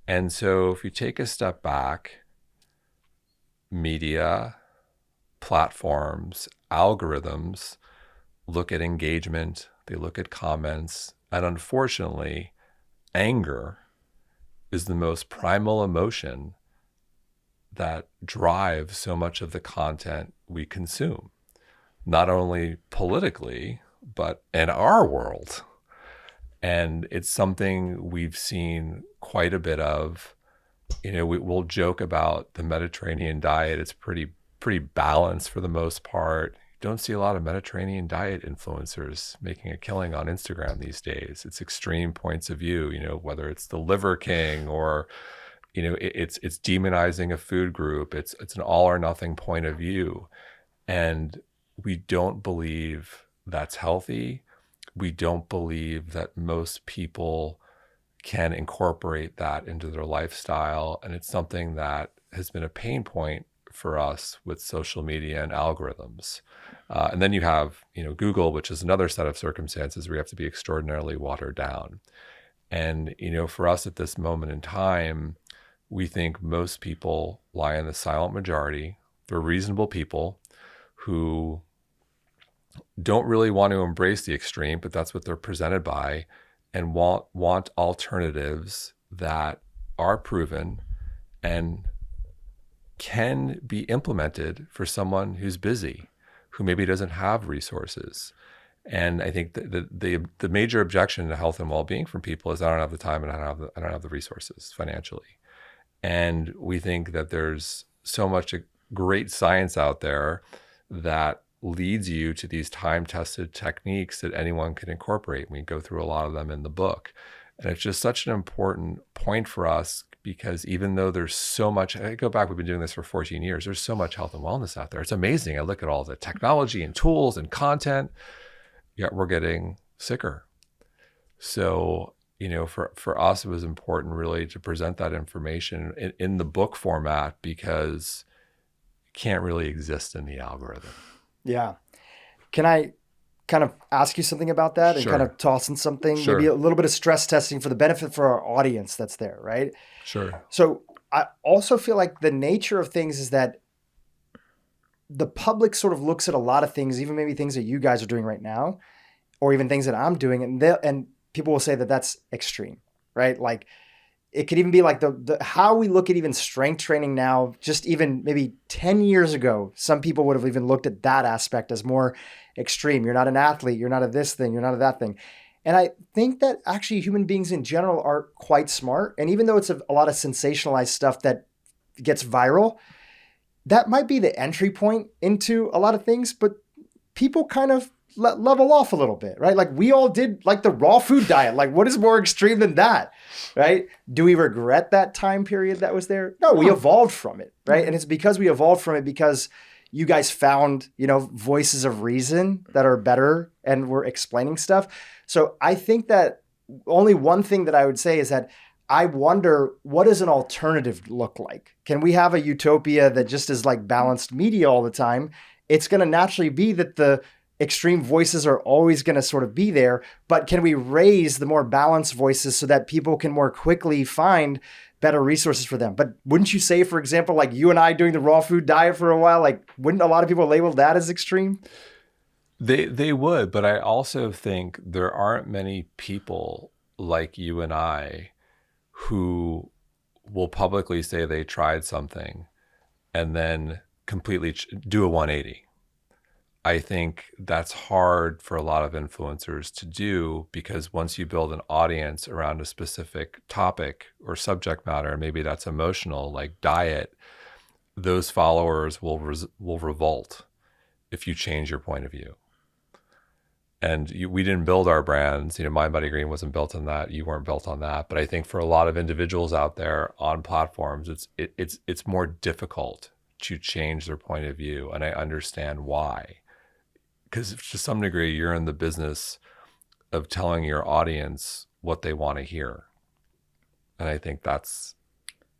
And so if you take a step back, media, platforms, algorithms look at engagement, they look at comments, and unfortunately, anger is the most primal emotion that drives so much of the content we consume, not only politically, but in our world. And it's something we've seen quite a bit of. We'll joke about the Mediterranean diet. It's pretty balanced for the most part. Don't see a lot of Mediterranean diet influencers making a killing on Instagram these days. It's extreme points of view, whether it's the Liver King or, it's demonizing a food group. It's an all or nothing point of view. And we don't believe that's healthy. We don't believe that most people can incorporate that into their lifestyle. And it's something that has been a pain point for us with social media and algorithms. And then you have, Google, which is another set of circumstances where you have to be extraordinarily watered down. And, for us at this moment in time, we think most people lie in the silent majority. They're reasonable people who don't really want to embrace the extreme, but that's what they're presented by, and want alternatives that are proven and can be implemented for someone who's busy, who maybe doesn't have resources. And I think the major objection to health and well-being from people is I don't have the time and I don't have the resources financially. And we think that there's so much great science out there that leads you to these time-tested techniques that anyone can incorporate. We go through a lot of them in the book. And it's just such an important point for us, because even though there's so much, I go back, we've been doing this for 14 years, there's so much health and wellness out there. It's amazing. I look at all the technology and tools and content, yet we're getting sicker. So, for us, it was important really to present that information in the book format, because it can't really exist in the algorithm. Yeah. Can I kind of ask you something about that and Sure. kind of toss in something, Sure. maybe a little bit of stress testing for the benefit for our audience that's there, right? Sure. So I also feel like the nature of things is that the public sort of looks at a lot of things, even maybe things that you guys are doing right now, or even things that I'm doing, and people will say that that's extreme, right? Like it could even be like the how we look at even strength training now, just even maybe 10 years ago, some people would have even looked at that aspect as more extreme. You're not an athlete, you're not a this thing, you're not a that thing. And I think that actually human beings in general are quite smart. And even though it's a lot of sensationalized stuff that gets viral, that might be the entry point into a lot of things, but people kind of level off a little bit, right? Like we all did like the raw food diet. Like what is more extreme than that, right? Do we regret that time period that was there? No, we evolved from it, right? And it's because we evolved from it because you guys found, voices of reason that are better and were explaining stuff. So I think that only one thing that I would say is that I wonder, what does an alternative look like? Can we have a utopia that just is like balanced media all the time? It's going to naturally be that the extreme voices are always going to sort of be there, but can we raise the more balanced voices so that people can more quickly find better resources for them? But wouldn't you say, for example, like you and I doing the raw food diet for a while, like wouldn't a lot of people label that as extreme? They would, but I also think there aren't many people like you and I who will publicly say they tried something and then completely do a 180. I think that's hard for a lot of influencers to do because once you build an audience around a specific topic or subject matter, maybe that's emotional, like diet, those followers will revolt if you change your point of view. And we didn't build our brands. mindbodygreen wasn't built on that. You weren't built on that. But I think for a lot of individuals out there on platforms, it's more difficult to change their point of view. And I understand why. Because to some degree, you're in the business of telling your audience what they want to hear. And I think that's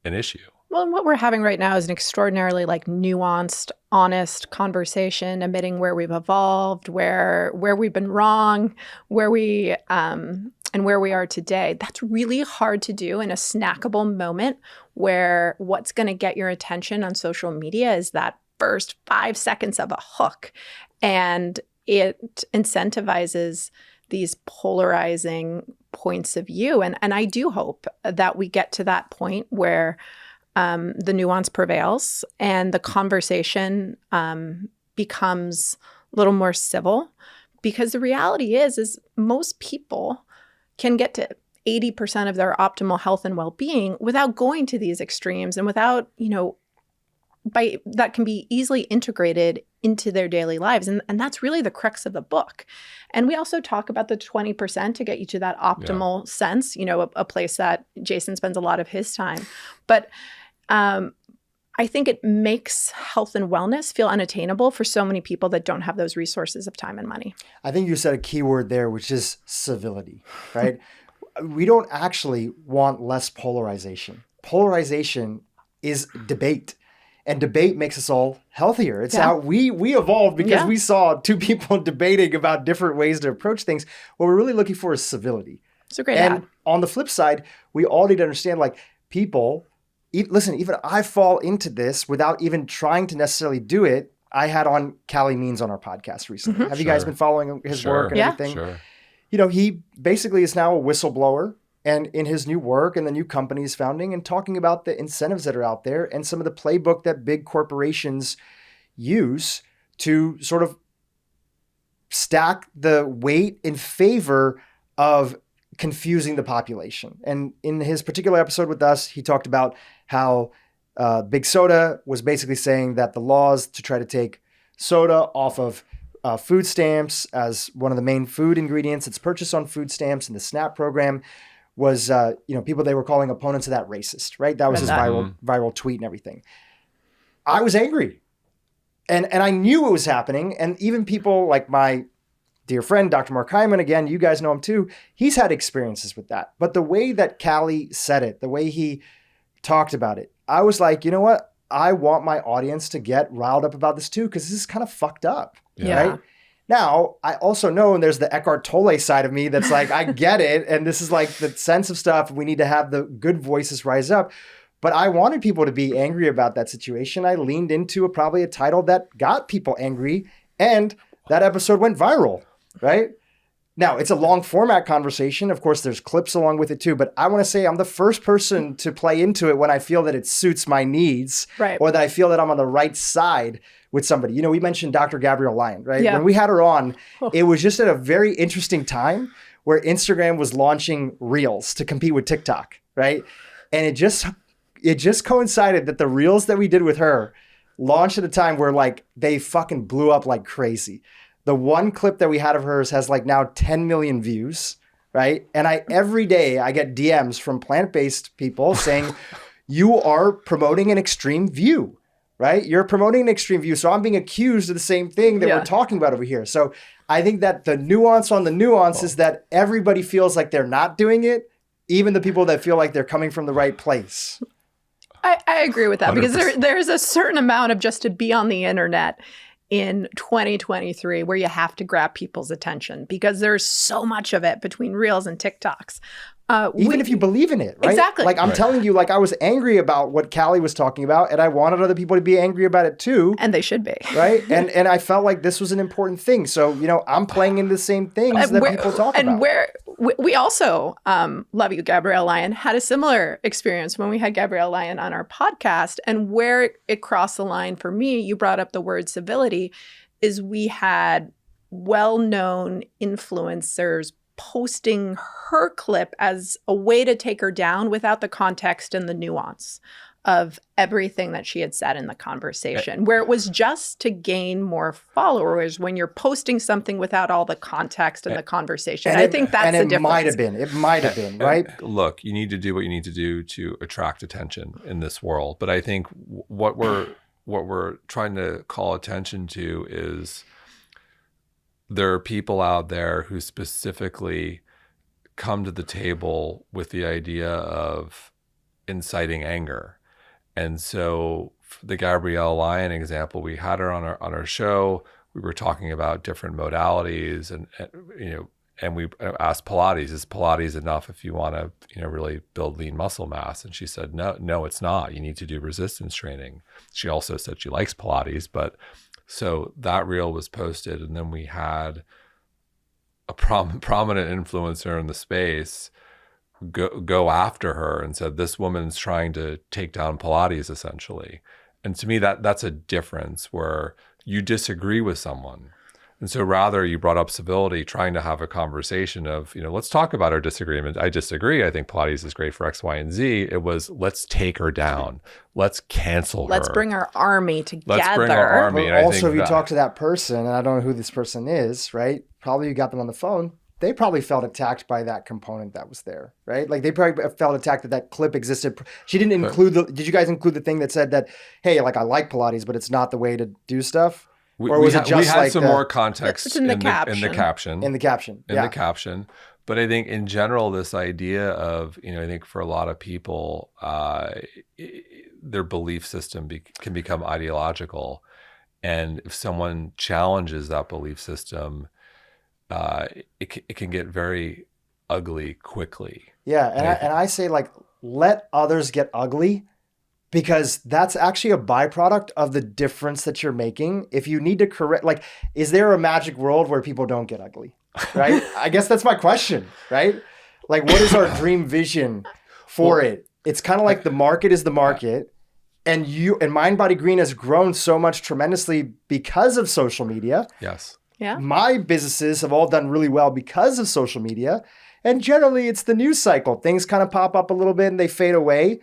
an issue. Well, and what we're having right now is an extraordinarily nuanced, honest conversation, admitting where we've evolved, where we've been wrong, where we and where we are today. That's really hard to do in a snackable moment where what's going to get your attention on social media is that first 5 seconds of a hook. And it incentivizes these polarizing points of view. And I do hope that we get to that point where the nuance prevails and the conversation becomes a little more civil. Because the reality is most people can get to 80% of their optimal health and well-being without going to these extremes and without, that can be easily integrated into their daily lives. And that's really the crux of the book. And we also talk about the 20% to get you to that optimal sense, a place that Jason spends a lot of his time. But I think it makes health and wellness feel unattainable for so many people that don't have those resources of time and money. I think you said a key word there, which is civility, right? We don't actually want less polarization. Polarization is debate. And debate makes us all healthier. It's how we evolved because we saw two people debating about different ways to approach things. What we're really looking for is civility. It's a great ad. On the flip side, we all need to understand people, listen, even I fall into this without even trying to necessarily do it. I had on Callie Means on our podcast recently. Mm-hmm. Have you guys been following his work and everything? Sure. He basically is now a whistleblower. And in his new work and the new company he's founding and talking about the incentives that are out there and some of the playbook that big corporations use to sort of stack the weight in favor of confusing the population. And in his particular episode with us, he talked about how Big Soda was basically saying that the laws to try to take soda off of food stamps as one of the main food ingredients that's purchased on food stamps in the SNAP program was, people they were calling opponents of that racist, right? That was his viral tweet and everything. I was angry. And I knew it was happening. And even people like my dear friend, Dr. Mark Hyman, again, you guys know him too. He's had experiences with that. But the way that Callie said it, the way he talked about it, I was like, you know what? I want my audience to get riled up about this too, because this is kind of fucked up, right? Now, I also know, and there's the Eckhart Tolle side of me that's like, I get it. And this is like the sense of stuff. We need to have the good voices rise up. But I wanted people to be angry about that situation. I leaned into probably a title that got people angry, and that episode went viral, right? Now, it's a long format conversation. Of course, there's clips along with it too, but I want to say I'm the first person to play into it when I feel that it suits my needs, Right. or that I feel that I'm on the right side with somebody. You know, we mentioned Dr. Gabrielle Lyon, right? Yeah. When we had her on, it was just at a very interesting time where Instagram was launching Reels to compete with TikTok, right? And it just coincided that the Reels that we did with her launched at a time where like they fucking blew up like crazy. The one clip that we had of hers has like now 10 million views, right? And every day I get DMs from plant-based people saying, you are promoting an extreme view, right? You're promoting an extreme view. So I'm being accused of the same thing that we're talking about over here. So I think that the nuance on the nuance is that everybody feels like they're not doing it, even the people that feel like they're coming from the right place. I agree with that 100%. because there's a certain amount of just to be on the internet in 2023 where you have to grab people's attention because there's so much of it between Reels and TikToks. Even if you believe in it, right? Exactly. Like I'm telling you, like I was angry about what Callie was talking about, and I wanted other people to be angry about it too. And they should be. Right? And I felt like this was an important thing. So, you know, I'm playing into the same things that people talk about. And we also, love you, Gabrielle Lyon, had a similar experience when we had Gabrielle Lyon on our podcast. And where it crossed the line for me, you brought up the word civility, is we had well-known influencers posting her clip as a way to take her down without the context and the nuance of everything that she had said in the conversation, where it was just to gain more followers when you're posting something without all the context and the conversation. I think that's the difference. It might have been, right? Look, you need to do what you need to do to attract attention in this world. But I think what we're trying to call attention to is there are people out there who specifically come to the table with the idea of inciting anger. And so the Gabrielle Lyon example, we had her on our show. We were talking about different modalities and we asked Pilates, is Pilates enough if you want to, really build lean muscle mass? And she said, no, it's not. You need to do resistance training. She also said she likes Pilates, but so that reel was posted, and then we had a prominent influencer in the space go after her and said, this woman's trying to take down Pilates, essentially. And to me, that's a difference where you disagree with someone. And so rather you brought up civility, trying to have a conversation of, let's talk about our disagreement. I disagree. I think Pilates is great for X, Y, and Z. It was, let's take her down. Let's cancel her. Let's bring our army together. Let's bring our army. But also, if you talk to that person, and I don't know who this person is, right? Probably you got them on the phone. They probably felt attacked by that component that was there, right? Like they probably felt attacked that clip existed. She didn't include did you guys include the thing that said that, hey, like I like Pilates, but it's not the way to do stuff? Or was it just we had like some more context in the caption. In the caption. In the caption. In the caption. But I think in general, this idea of, I think for a lot of people, their belief system can become ideological. And if someone challenges that belief system, it can get very ugly quickly. Yeah. And I say, like, let others get ugly, because that's actually a byproduct of the difference that you're making. If you need to correct, like, is there a magic world where people don't get ugly? Right? I guess that's my question, right? Like, what is our dream vision for it? It's kind of like the market is the market. And mindbodygreen has grown so much tremendously because of social media. Yes. Yeah. My businesses have all done really well because of social media. And generally, it's the news cycle. Things kind of pop up a little bit and they fade away.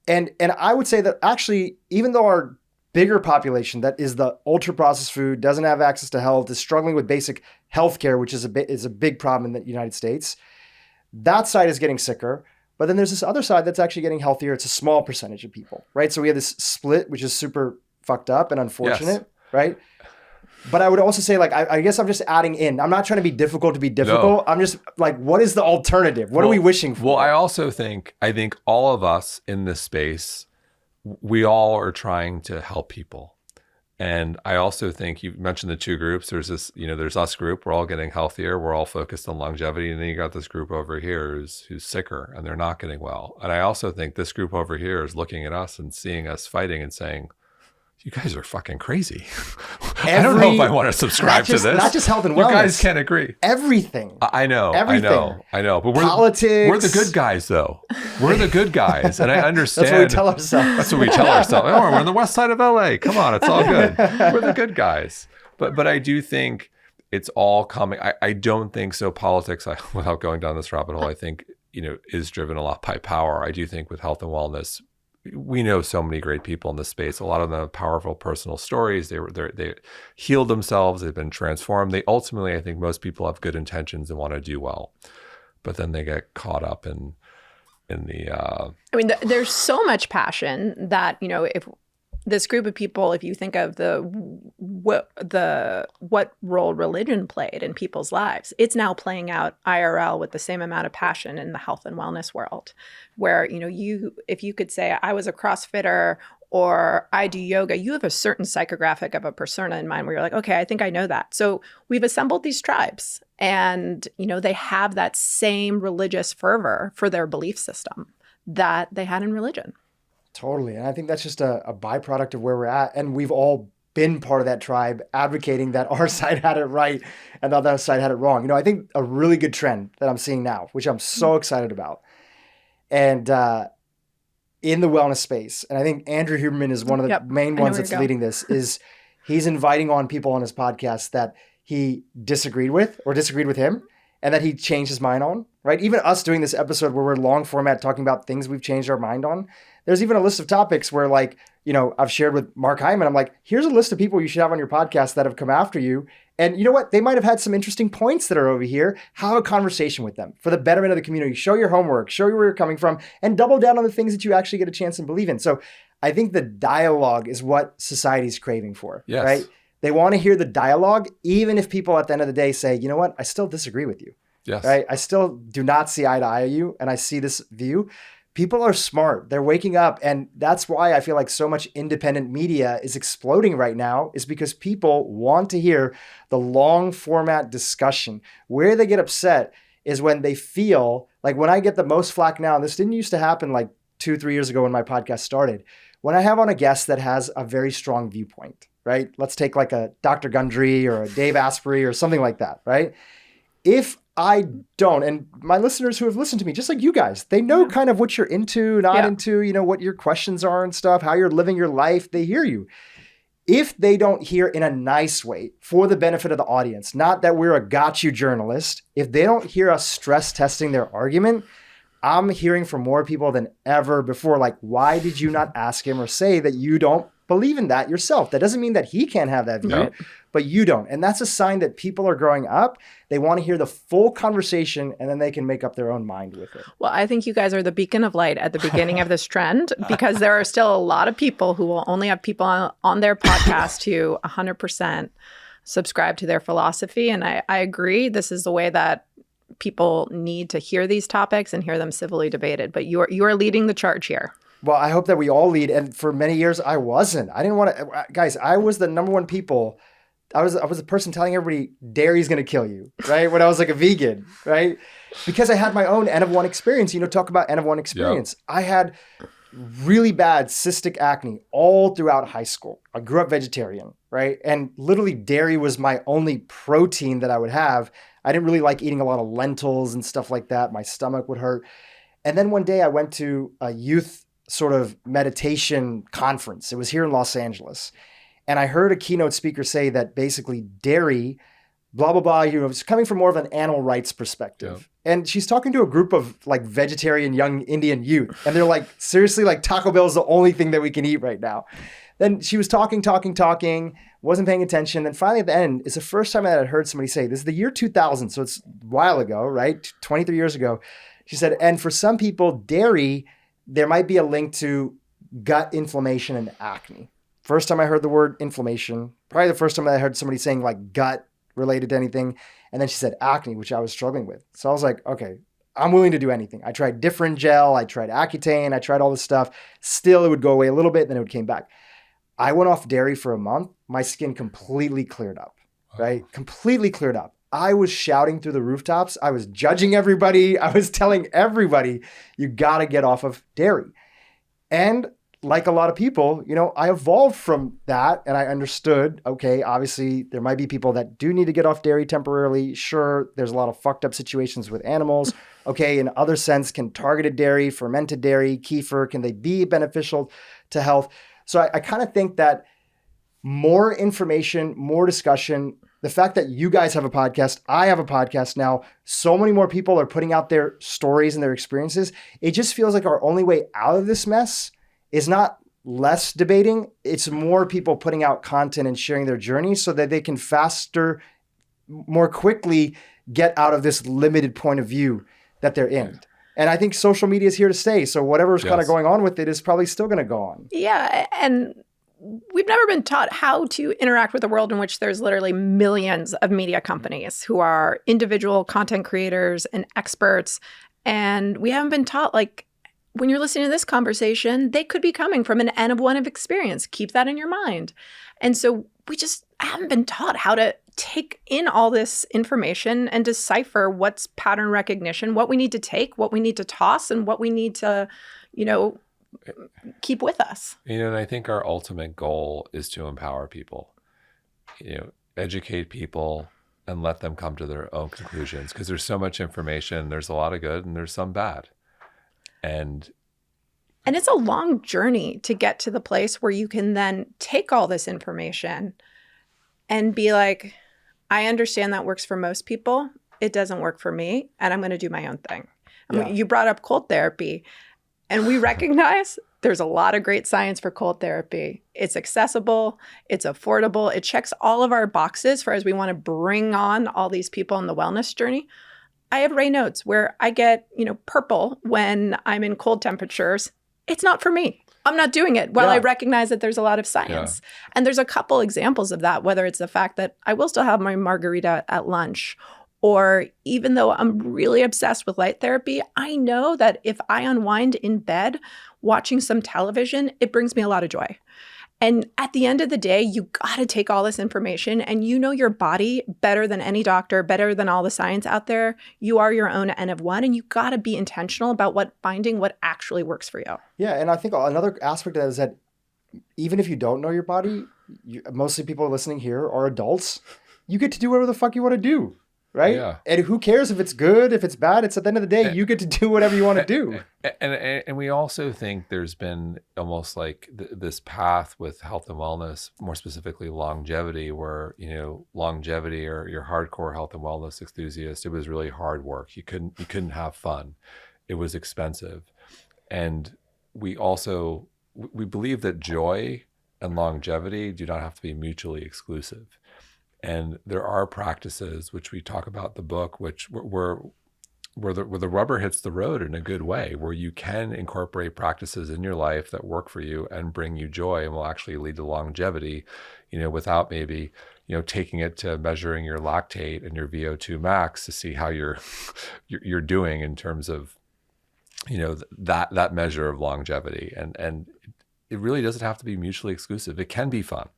And I would say that actually, even though our bigger population that is the ultra processed food, doesn't have access to health, is struggling with basic healthcare, which is a big problem in the United States, that side is getting sicker. But then there's this other side that's actually getting healthier. It's a small percentage of people, right? So we have this split, which is super fucked up and unfortunate, right? But I would also say, like, I guess I'm just adding in. I'm not trying to be difficult to be difficult. No. I'm just like, what is the alternative? What are we wishing for? Well, I think all of us in this space, we all are trying to help people. And I also think you mentioned the two groups. There's this, there's us group. We're all getting healthier. We're all focused on longevity. And then you got this group over here who's sicker and they're not getting well. And I also think this group over here is looking at us and seeing us fighting and saying, you guys are fucking crazy. I don't know if I want to subscribe to this. Not just health and wellness. You guys can't agree. Everything. I know. Everything. I know. But politics. We're the good guys, though. We're the good guys. And I understand. That's what we tell ourselves. That's what we tell ourselves. Oh, we're on the west side of LA. Come on, it's all good. We're the good guys. But I do think it's all coming. I don't think so. Politics, without going down this rabbit hole, I think, is driven a lot by power. I do think with health and wellness, we know so many great people in this space. A lot of them have powerful personal stories. They healed themselves. They've been transformed. They ultimately, I think most people have good intentions and want to do well, but then they get caught up in the. I mean, there's so much passion that, if this group of people, if you think of what role religion played in people's lives, it's now playing out IRL with the same amount of passion in the health and wellness world, where if you could say I was a CrossFitter or I do yoga, you have a certain psychographic of a persona in mind where you're like, okay, I think I know that. So we've assembled these tribes, and they have that same religious fervor for their belief system that they had in religion. Totally. And I think that's just a byproduct of where we're at. And we've all been part of that tribe advocating that our side had it right and the other side had it wrong. I think a really good trend that I'm seeing now, which I'm so excited about, and in the wellness space, and I think Andrew Huberman is one of the main ones that's leading this, is he's inviting on people on his podcast that he disagreed with him and that he changed his mind on, right? Even us doing this episode where we're long format talking about things we've changed our mind on. There's even a list of topics where I've shared with Mark Hyman. I'm like, here's a list of people you should have on your podcast that have come after you. And you know what? They might have had some interesting points that are over here. Have a conversation with them for the betterment of the community. Show your homework, show where you're coming from, and double down on the things that you actually get a chance and believe in. So I think the dialogue is what society's craving for, yes. Right? They want to hear the dialogue, even if people at the end of the day say, you know what? I still disagree with you. Yes. Right? I still do not see eye to eye with you, and I see this view. People are smart. They're waking up. And that's why I feel like so much independent media is exploding right now, is because people want to hear the long format discussion. Where they get upset is when they feel like, when I get the most flack now, and this didn't used to happen like 2-3 years ago when my podcast started, when I have on a guest that has a very strong viewpoint, right? Let's take like a Dr. Gundry or a Dave Asprey or something like that, right? If I don't, and my listeners who have listened to me, just like you guys, they know kind of what you're into, not into, what your questions are and stuff, how you're living your life. They hear you. If they don't hear in a nice way for the benefit of the audience, not that we're a got you journalist, if they don't hear us stress testing their argument, I'm hearing from more people than ever before, like, why did you not ask him or say that you don't believe in that yourself? That doesn't mean that he can't have that view, but you don't. And that's a sign that people are growing up. They want to hear the full conversation, and then they can make up their own mind with it. Well, I think you guys are the beacon of light at the beginning of this trend, because there are still a lot of people who will only have people on their podcast who 100% subscribe to their philosophy. And I agree. This is the way that people need to hear these topics and hear them civilly debated. But you are leading the charge here. Well, I hope that we all lead. And for many years, I wasn't. I didn't want to. Guys, I was the number one people. I was the person telling everybody dairy's going to kill you, right? When I was like a vegan, right? Because I had my own N of 1 experience. Talk about N of 1 experience. Yep. I had really bad cystic acne all throughout high school. I grew up vegetarian, right? And literally dairy was my only protein that I would have. I didn't really like eating a lot of lentils and stuff like that. My stomach would hurt. And then one day I went to a youth sort of meditation conference. It was here in Los Angeles. And I heard a keynote speaker say that basically dairy, blah, blah, blah, it's coming from more of an animal rights perspective. Yeah. And she's talking to a group of like vegetarian young Indian youth. And they're like, seriously, like Taco Bell is the only thing that we can eat right now. Then she was talking, wasn't paying attention. Then finally at the end, it's the first time that I'd heard somebody say, this is the year 2000. So it's a while ago, right? 23 years ago. She said, and for some people, dairy, there might be a link to gut inflammation and acne. First time I heard the word inflammation, probably the first time I heard somebody saying like gut related to anything. And then she said acne, which I was struggling with. So I was like, okay, I'm willing to do anything. I tried different gel. I tried Accutane. I tried all this stuff. Still, it would go away a little bit. Then it would came back. I went off dairy for a month. My skin completely cleared up, right? Completely cleared up. I was shouting through the rooftops. I was judging everybody. I was telling everybody, you got to get off of dairy. And like a lot of people, I evolved from that and I understood, okay, obviously there might be people that do need to get off dairy temporarily. Sure, there's a lot of fucked up situations with animals. Okay, in other sense, can targeted dairy, fermented dairy, kefir, can they be beneficial to health? So I kind of think that more information, more discussion, the fact that you guys have a podcast, I have a podcast now, so many more people are putting out their stories and their experiences. It just feels like our only way out of this mess is not less debating. It's more people putting out content and sharing their journey so that they can faster, more quickly get out of this limited point of view that they're in. And I think social media is here to stay. So whatever's kind of going on with it is probably still going to go on. Yeah. And we've never been taught how to interact with a world in which there's literally millions of media companies who are individual content creators and experts. And we haven't been taught, like, when you're listening to this conversation, they could be coming from an N of one of experience. Keep that in your mind. And so we just haven't been taught how to take in all this information and decipher what's pattern recognition, what we need to take, what we need to toss, and what we need to, keep with us. And I think our ultimate goal is to empower people, educate people and let them come to their own conclusions, because there's so much information. There's a lot of good and there's some bad. And it's a long journey to get to the place where you can then take all this information and be like, I understand that works for most people. It doesn't work for me. And I'm going to do my own thing. Yeah. You brought up cold therapy. And we recognize there's a lot of great science for cold therapy. It's accessible. It's affordable. It checks all of our boxes for as we want to bring on all these people on the wellness journey. I have Raynaud's where I get, purple when I'm in cold temperatures. It's not for me. I'm not doing it. Well, I recognize that there's a lot of science. Yeah. And there's a couple examples of that, whether it's the fact that I will still have my margarita at lunch, or even though I'm really obsessed with light therapy, I know that if I unwind in bed watching some television, it brings me a lot of joy. And at the end of the day, you got to take all this information and your body better than any doctor, better than all the science out there. You are your own N of one, and you got to be intentional about finding what actually works for you. Yeah. And I think another aspect of that is that even if you don't know your body, mostly people listening here are adults. You get to do whatever the fuck you want to do. Right? Yeah. And who cares if it's good, if it's bad? It's at the end of the day, you get to do whatever you want to do. And we also think there's been almost like this path with health and wellness, more specifically longevity, where, longevity or your hardcore health and wellness enthusiast, it was really hard work. You couldn't have fun. It was expensive. And we believe that joy and longevity do not have to be mutually exclusive. And there are practices which we talk about in the book, which where the rubber hits the road in a good way, where you can incorporate practices in your life that work for you and bring you joy and will actually lead to longevity, without maybe, taking it to measuring your lactate and your VO2 max to see how you're doing in terms of, that measure of longevity. And it really doesn't have to be mutually exclusive. It can be fun.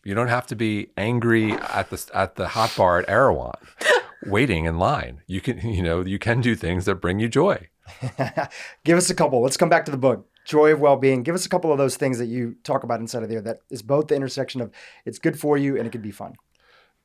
You don't have to be angry at the hot bar at Erewhon waiting in line. You can do things that bring you joy. Give us a couple. Let's come back to the book, Joy of Wellbeing. Give us a couple of those things that you talk about inside of there that is both the intersection of it's good for you and it can be fun.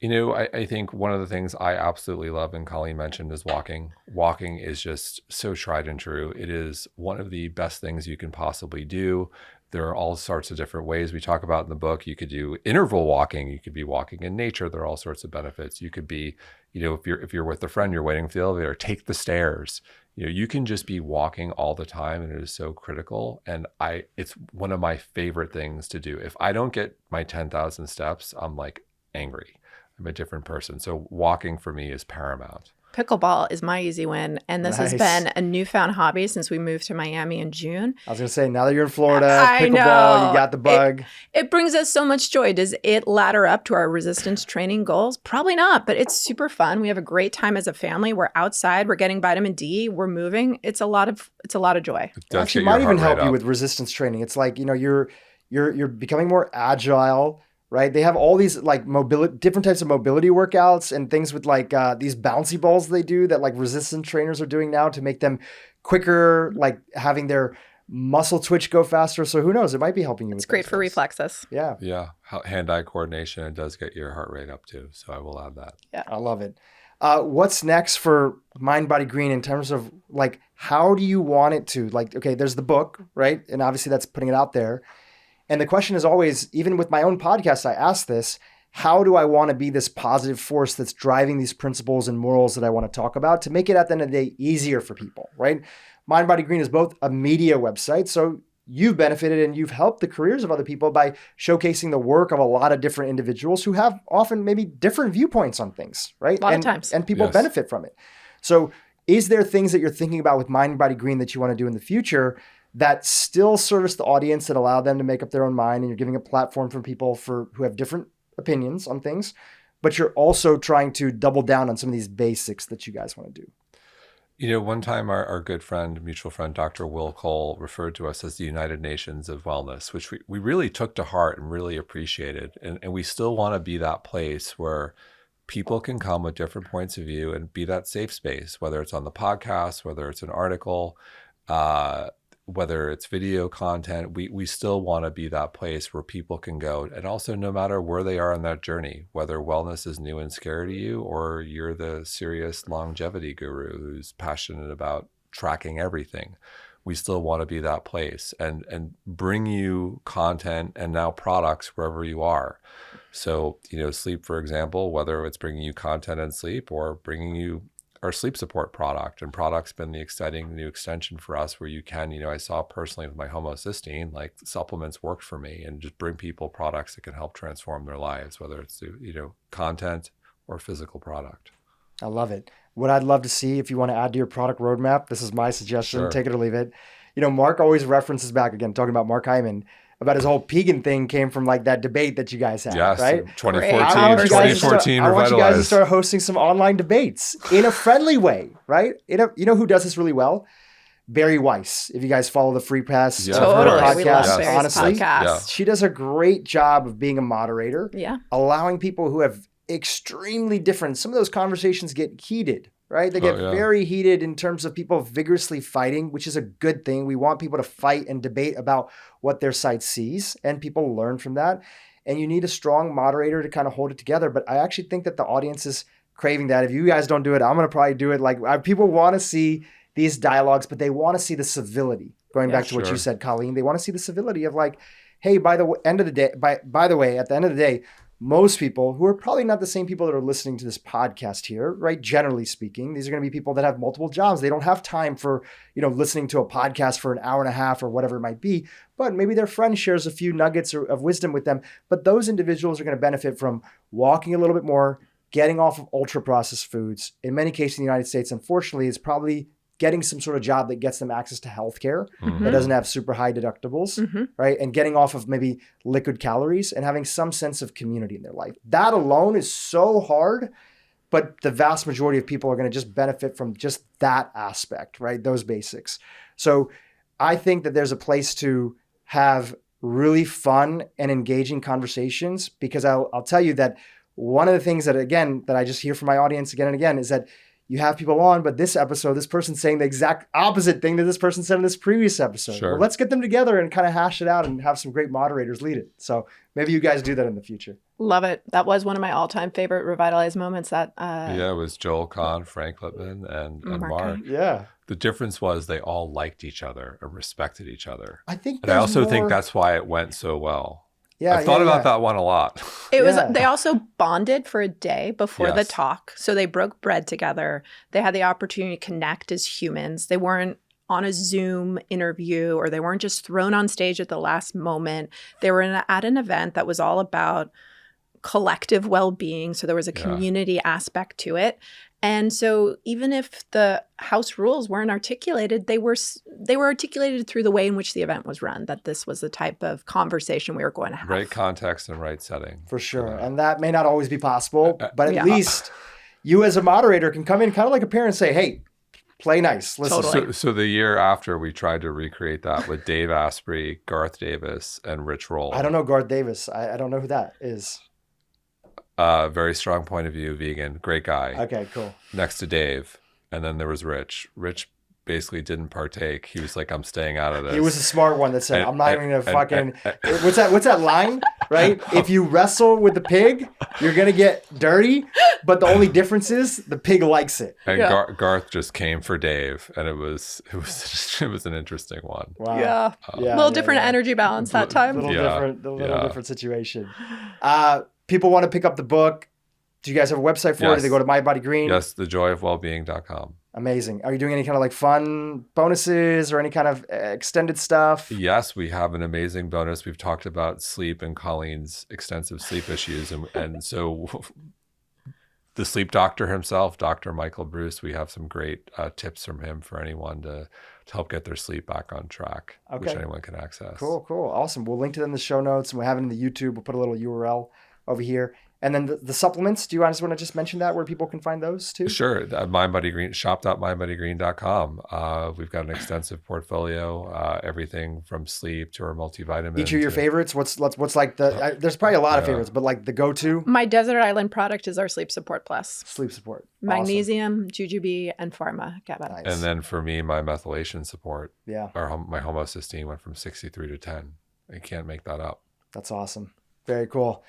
I think one of the things I absolutely love, and Colleen mentioned, is walking. Walking is just so tried and true. It is one of the best things you can possibly do. There are all sorts of different ways we talk about in the book. You could do interval walking. You could be walking in nature. There are all sorts of benefits. You could be, if you're with a friend, you're waiting for the elevator, take the stairs. You can just be walking all the time, and it is so critical. And it's one of my favorite things to do. If I don't get my 10,000 steps, I'm like angry. I'm a different person. So walking for me is paramount. Pickleball is my easy win. And this has been a newfound hobby since we moved to Miami in June. I was going to say, now that you're in Florida, pickleball, you got the bug. It brings us so much joy. Does it ladder up to our resistance training goals? Probably not, but it's super fun. We have a great time as a family. We're outside. We're getting vitamin D. We're moving. It's a lot of joy. It actually might even help you with resistance training. It's like, you're You're becoming more agile, right? They have all these like different types of mobility workouts and things with like these bouncy balls they do that like resistance trainers are doing now to make them quicker, like having their muscle twitch go faster. So who knows? It might be helping you. It's great for reflexes. Yeah. Yeah. Hand-eye coordination. It does get your heart rate up too. So I will add that. Yeah. I love it. What's next for mindbodygreen in terms of like, how do you want it to like, okay, there's the book, right? And obviously that's putting it out there. And the question is always, even with my own podcast, I ask this, how do I want to be this positive force that's driving these principles and morals that I want to talk about to make it at the end of the day easier for people, right? mindbodygreen is both a media website. So you've benefited and you've helped the careers of other people by showcasing the work of a lot of different individuals who have often maybe different viewpoints on things, right? A lot of times. And people Yes. benefit from it. So is there things that you're thinking about with mindbodygreen that you want to do in the future that still service the audience, that allow them to make up their own mind, and you're giving a platform for people who have different opinions on things, but you're also trying to double down on some of these basics that you guys want to do? You know, one time our good friend, mutual friend, Dr. Will Cole, referred to us as the United Nations of Wellness, which we really took to heart and really appreciated. And we still want to be that place where people can come with different points of view and be that safe space, whether it's on the podcast, whether it's an article, whether it's video content. We still want to be that place where people can go. And also, no matter where they are on that journey, whether wellness is new and scary to you, or you're the serious longevity guru who's passionate about tracking everything, we still want to be that place and bring you content and now products wherever you are. So, you know, sleep, for example, whether it's bringing you content and sleep or bringing you our sleep support product, and product's been the exciting new extension for us where you can, you know, I saw personally with my homocysteine, like supplements worked for me, and just bring people products that can help transform their lives, whether it's, you know, content or physical product. I love it. What I'd love to see, if you want to add to your product roadmap, this is my suggestion, Sure. Take it or leave it. You know, Mark always references back, again, talking about Mark Hyman, about his whole Pegan thing came from like that debate that you guys had, Yes, right? 2014, I want you guys to revitalized. start hosting some online debates in a friendly way, right? You know who does this really well? Barry Weiss. If you guys follow the Free Press Yeah, Totally. podcast, We love Barry's honestly, podcast. Yeah. she does a great job of being a moderator, Yeah. allowing people who have extremely different, some of those conversations get heated, right? They get very heated in terms of people vigorously fighting, which is a good thing. We want people to fight and debate about what their site sees, and people learn from that. And you need a strong moderator to kind of hold it together. But I actually think that the audience is craving that. If you guys don't do it, I'm going to probably do it. Like people want to see these dialogues, but they want to see the civility. Going back to what you said, Colleen, they want to see the civility of like, hey, by the end of the day, by the way, at the end of the day, most people who are probably not the same people that are listening to this podcast here, right? Generally speaking, these are going to be people that have multiple jobs. They don't have time for, you know, listening to a podcast for an hour and a half or whatever it might be, but maybe their friend shares a few nuggets of wisdom with them. But those individuals are going to benefit from walking a little bit more, getting off of ultra processed foods. In many cases in the United States, unfortunately, it's probably getting some sort of job that gets them access to healthcare that doesn't have super high deductibles, right? And getting off of maybe liquid calories and having some sense of community in their life. That alone is so hard, but the vast majority of people are going to just benefit from just that aspect, right? Those basics. So I think that there's a place to have really fun and engaging conversations, because I'll tell you that one of the things that, again, that I just hear from my audience again and again is that you have people on, but this episode, this person's saying the exact opposite thing that this person said in this previous episode. Sure. Well, let's get them together and kind of hash it out and have some great moderators lead it. So maybe you guys do that in the future. Love it. That was one of my all-time favorite revitalized moments. That Yeah, it was Joel Kahn, Frank Lipman, and Mark. Yeah. The difference was they all liked each other and respected each other. I think And I also think that's why it went so well. Yeah, I've thought about that one a lot. It was. Yeah. They also bonded for a day before the Yes. talk, so they broke bread together. They had the opportunity to connect as humans. They weren't on a Zoom interview, or they weren't just thrown on stage at the last moment. They were at an event that was all about collective well-being. So there was a community aspect to it. And so even if the house rules weren't articulated, they were articulated through the way in which the event was run, that this was the type of conversation we were going to have. Right context and right setting. For sure. And that may not always be possible, but at Yeah. least you as a moderator can come in kind of like a parent and say, hey, Play nice. Listen. Totally. So the year after, we tried to recreate that with Dave Asprey, Garth Davis, and Rich Roll. I don't know Garth Davis. I don't know who that is. Very strong point of view, vegan, great guy. Okay, cool. Next to Dave. And then there was Rich. Rich basically didn't partake. He was like, I'm staying out of this. He was a smart one that said, I'm not even going to fucking... and- What's that line, right? If you wrestle with the pig, you're going to get dirty, but the only difference is the pig likes it. And Yeah. Garth just came for Dave, and it was an interesting one. Wow. Yeah. Yeah, A little different energy balance that time. Little Yeah, different situation. People want to pick up the book. Do you guys have a website for it? Yes. Do they go to mindbodygreen? Yes, thejoyofwellbeing.com. Amazing. Are you doing any kind of like fun bonuses or any kind of extended stuff? Yes, we have an amazing bonus. We've talked about sleep and Colleen's extensive sleep issues. And so the sleep doctor himself, Dr. Michael Bruce, we have some great tips from him for anyone to help get their sleep back on track, which Okay. anyone can access. Cool. Awesome. We'll link to them in the show notes and we'll have it in the YouTube. We'll put a little URL over here. And then the supplements, do you guys want to just mention that where people can find those too? Sure. MindBodyGreen, shop.mindbodygreen.com. We've got an extensive portfolio, everything from sleep to our multivitamin. Each of your favorites? What's like the, there's probably a lot of favorites, but like the go-to? My Desert Island product is our Sleep Support Plus. Sleep support. Magnesium, jujube, and pharma GABA. Nice. And then for me, my methylation support, Yeah, my homocysteine went from 63 to 10. I can't make that up. that's awesome. Very cool.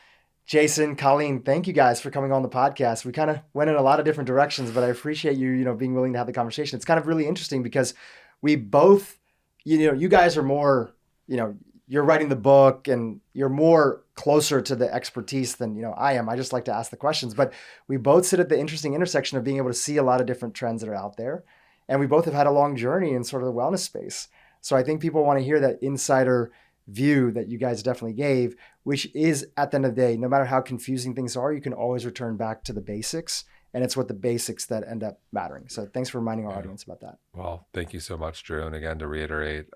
Jason, Colleen, thank you guys for coming on the podcast. We kind of went in a lot of different directions, but I appreciate you, being willing to have the conversation. It's kind of really interesting because we both, you guys are more, you're writing the book and you're more closer to the expertise than, I am. I just like to ask the questions, but we both sit at the interesting intersection of being able to see a lot of different trends that are out there. And we both have had a long journey in sort of the wellness space. So I think people want to hear that insider view that you guys definitely gave, which is at the end of the day, no matter how confusing things are, you can always return back to the basics. And it's what the basics that end up mattering. So thanks for reminding our audience about that. Well, thank you so much, Drew. And again, to reiterate,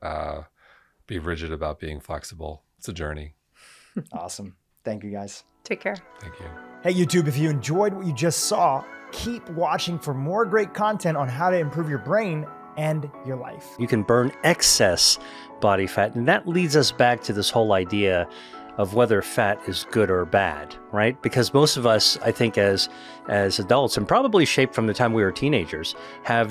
be rigid about being flexible. It's a journey. Awesome. Thank you guys. Take care. Thank you. Hey, YouTube, if you enjoyed what you just saw, keep watching for more great content on how to improve your brain and your life. You can burn excess body fat. And that leads us back to this whole idea of whether fat is good or bad, right? Because most of us, I think as adults, and probably shaped from the time we were teenagers, have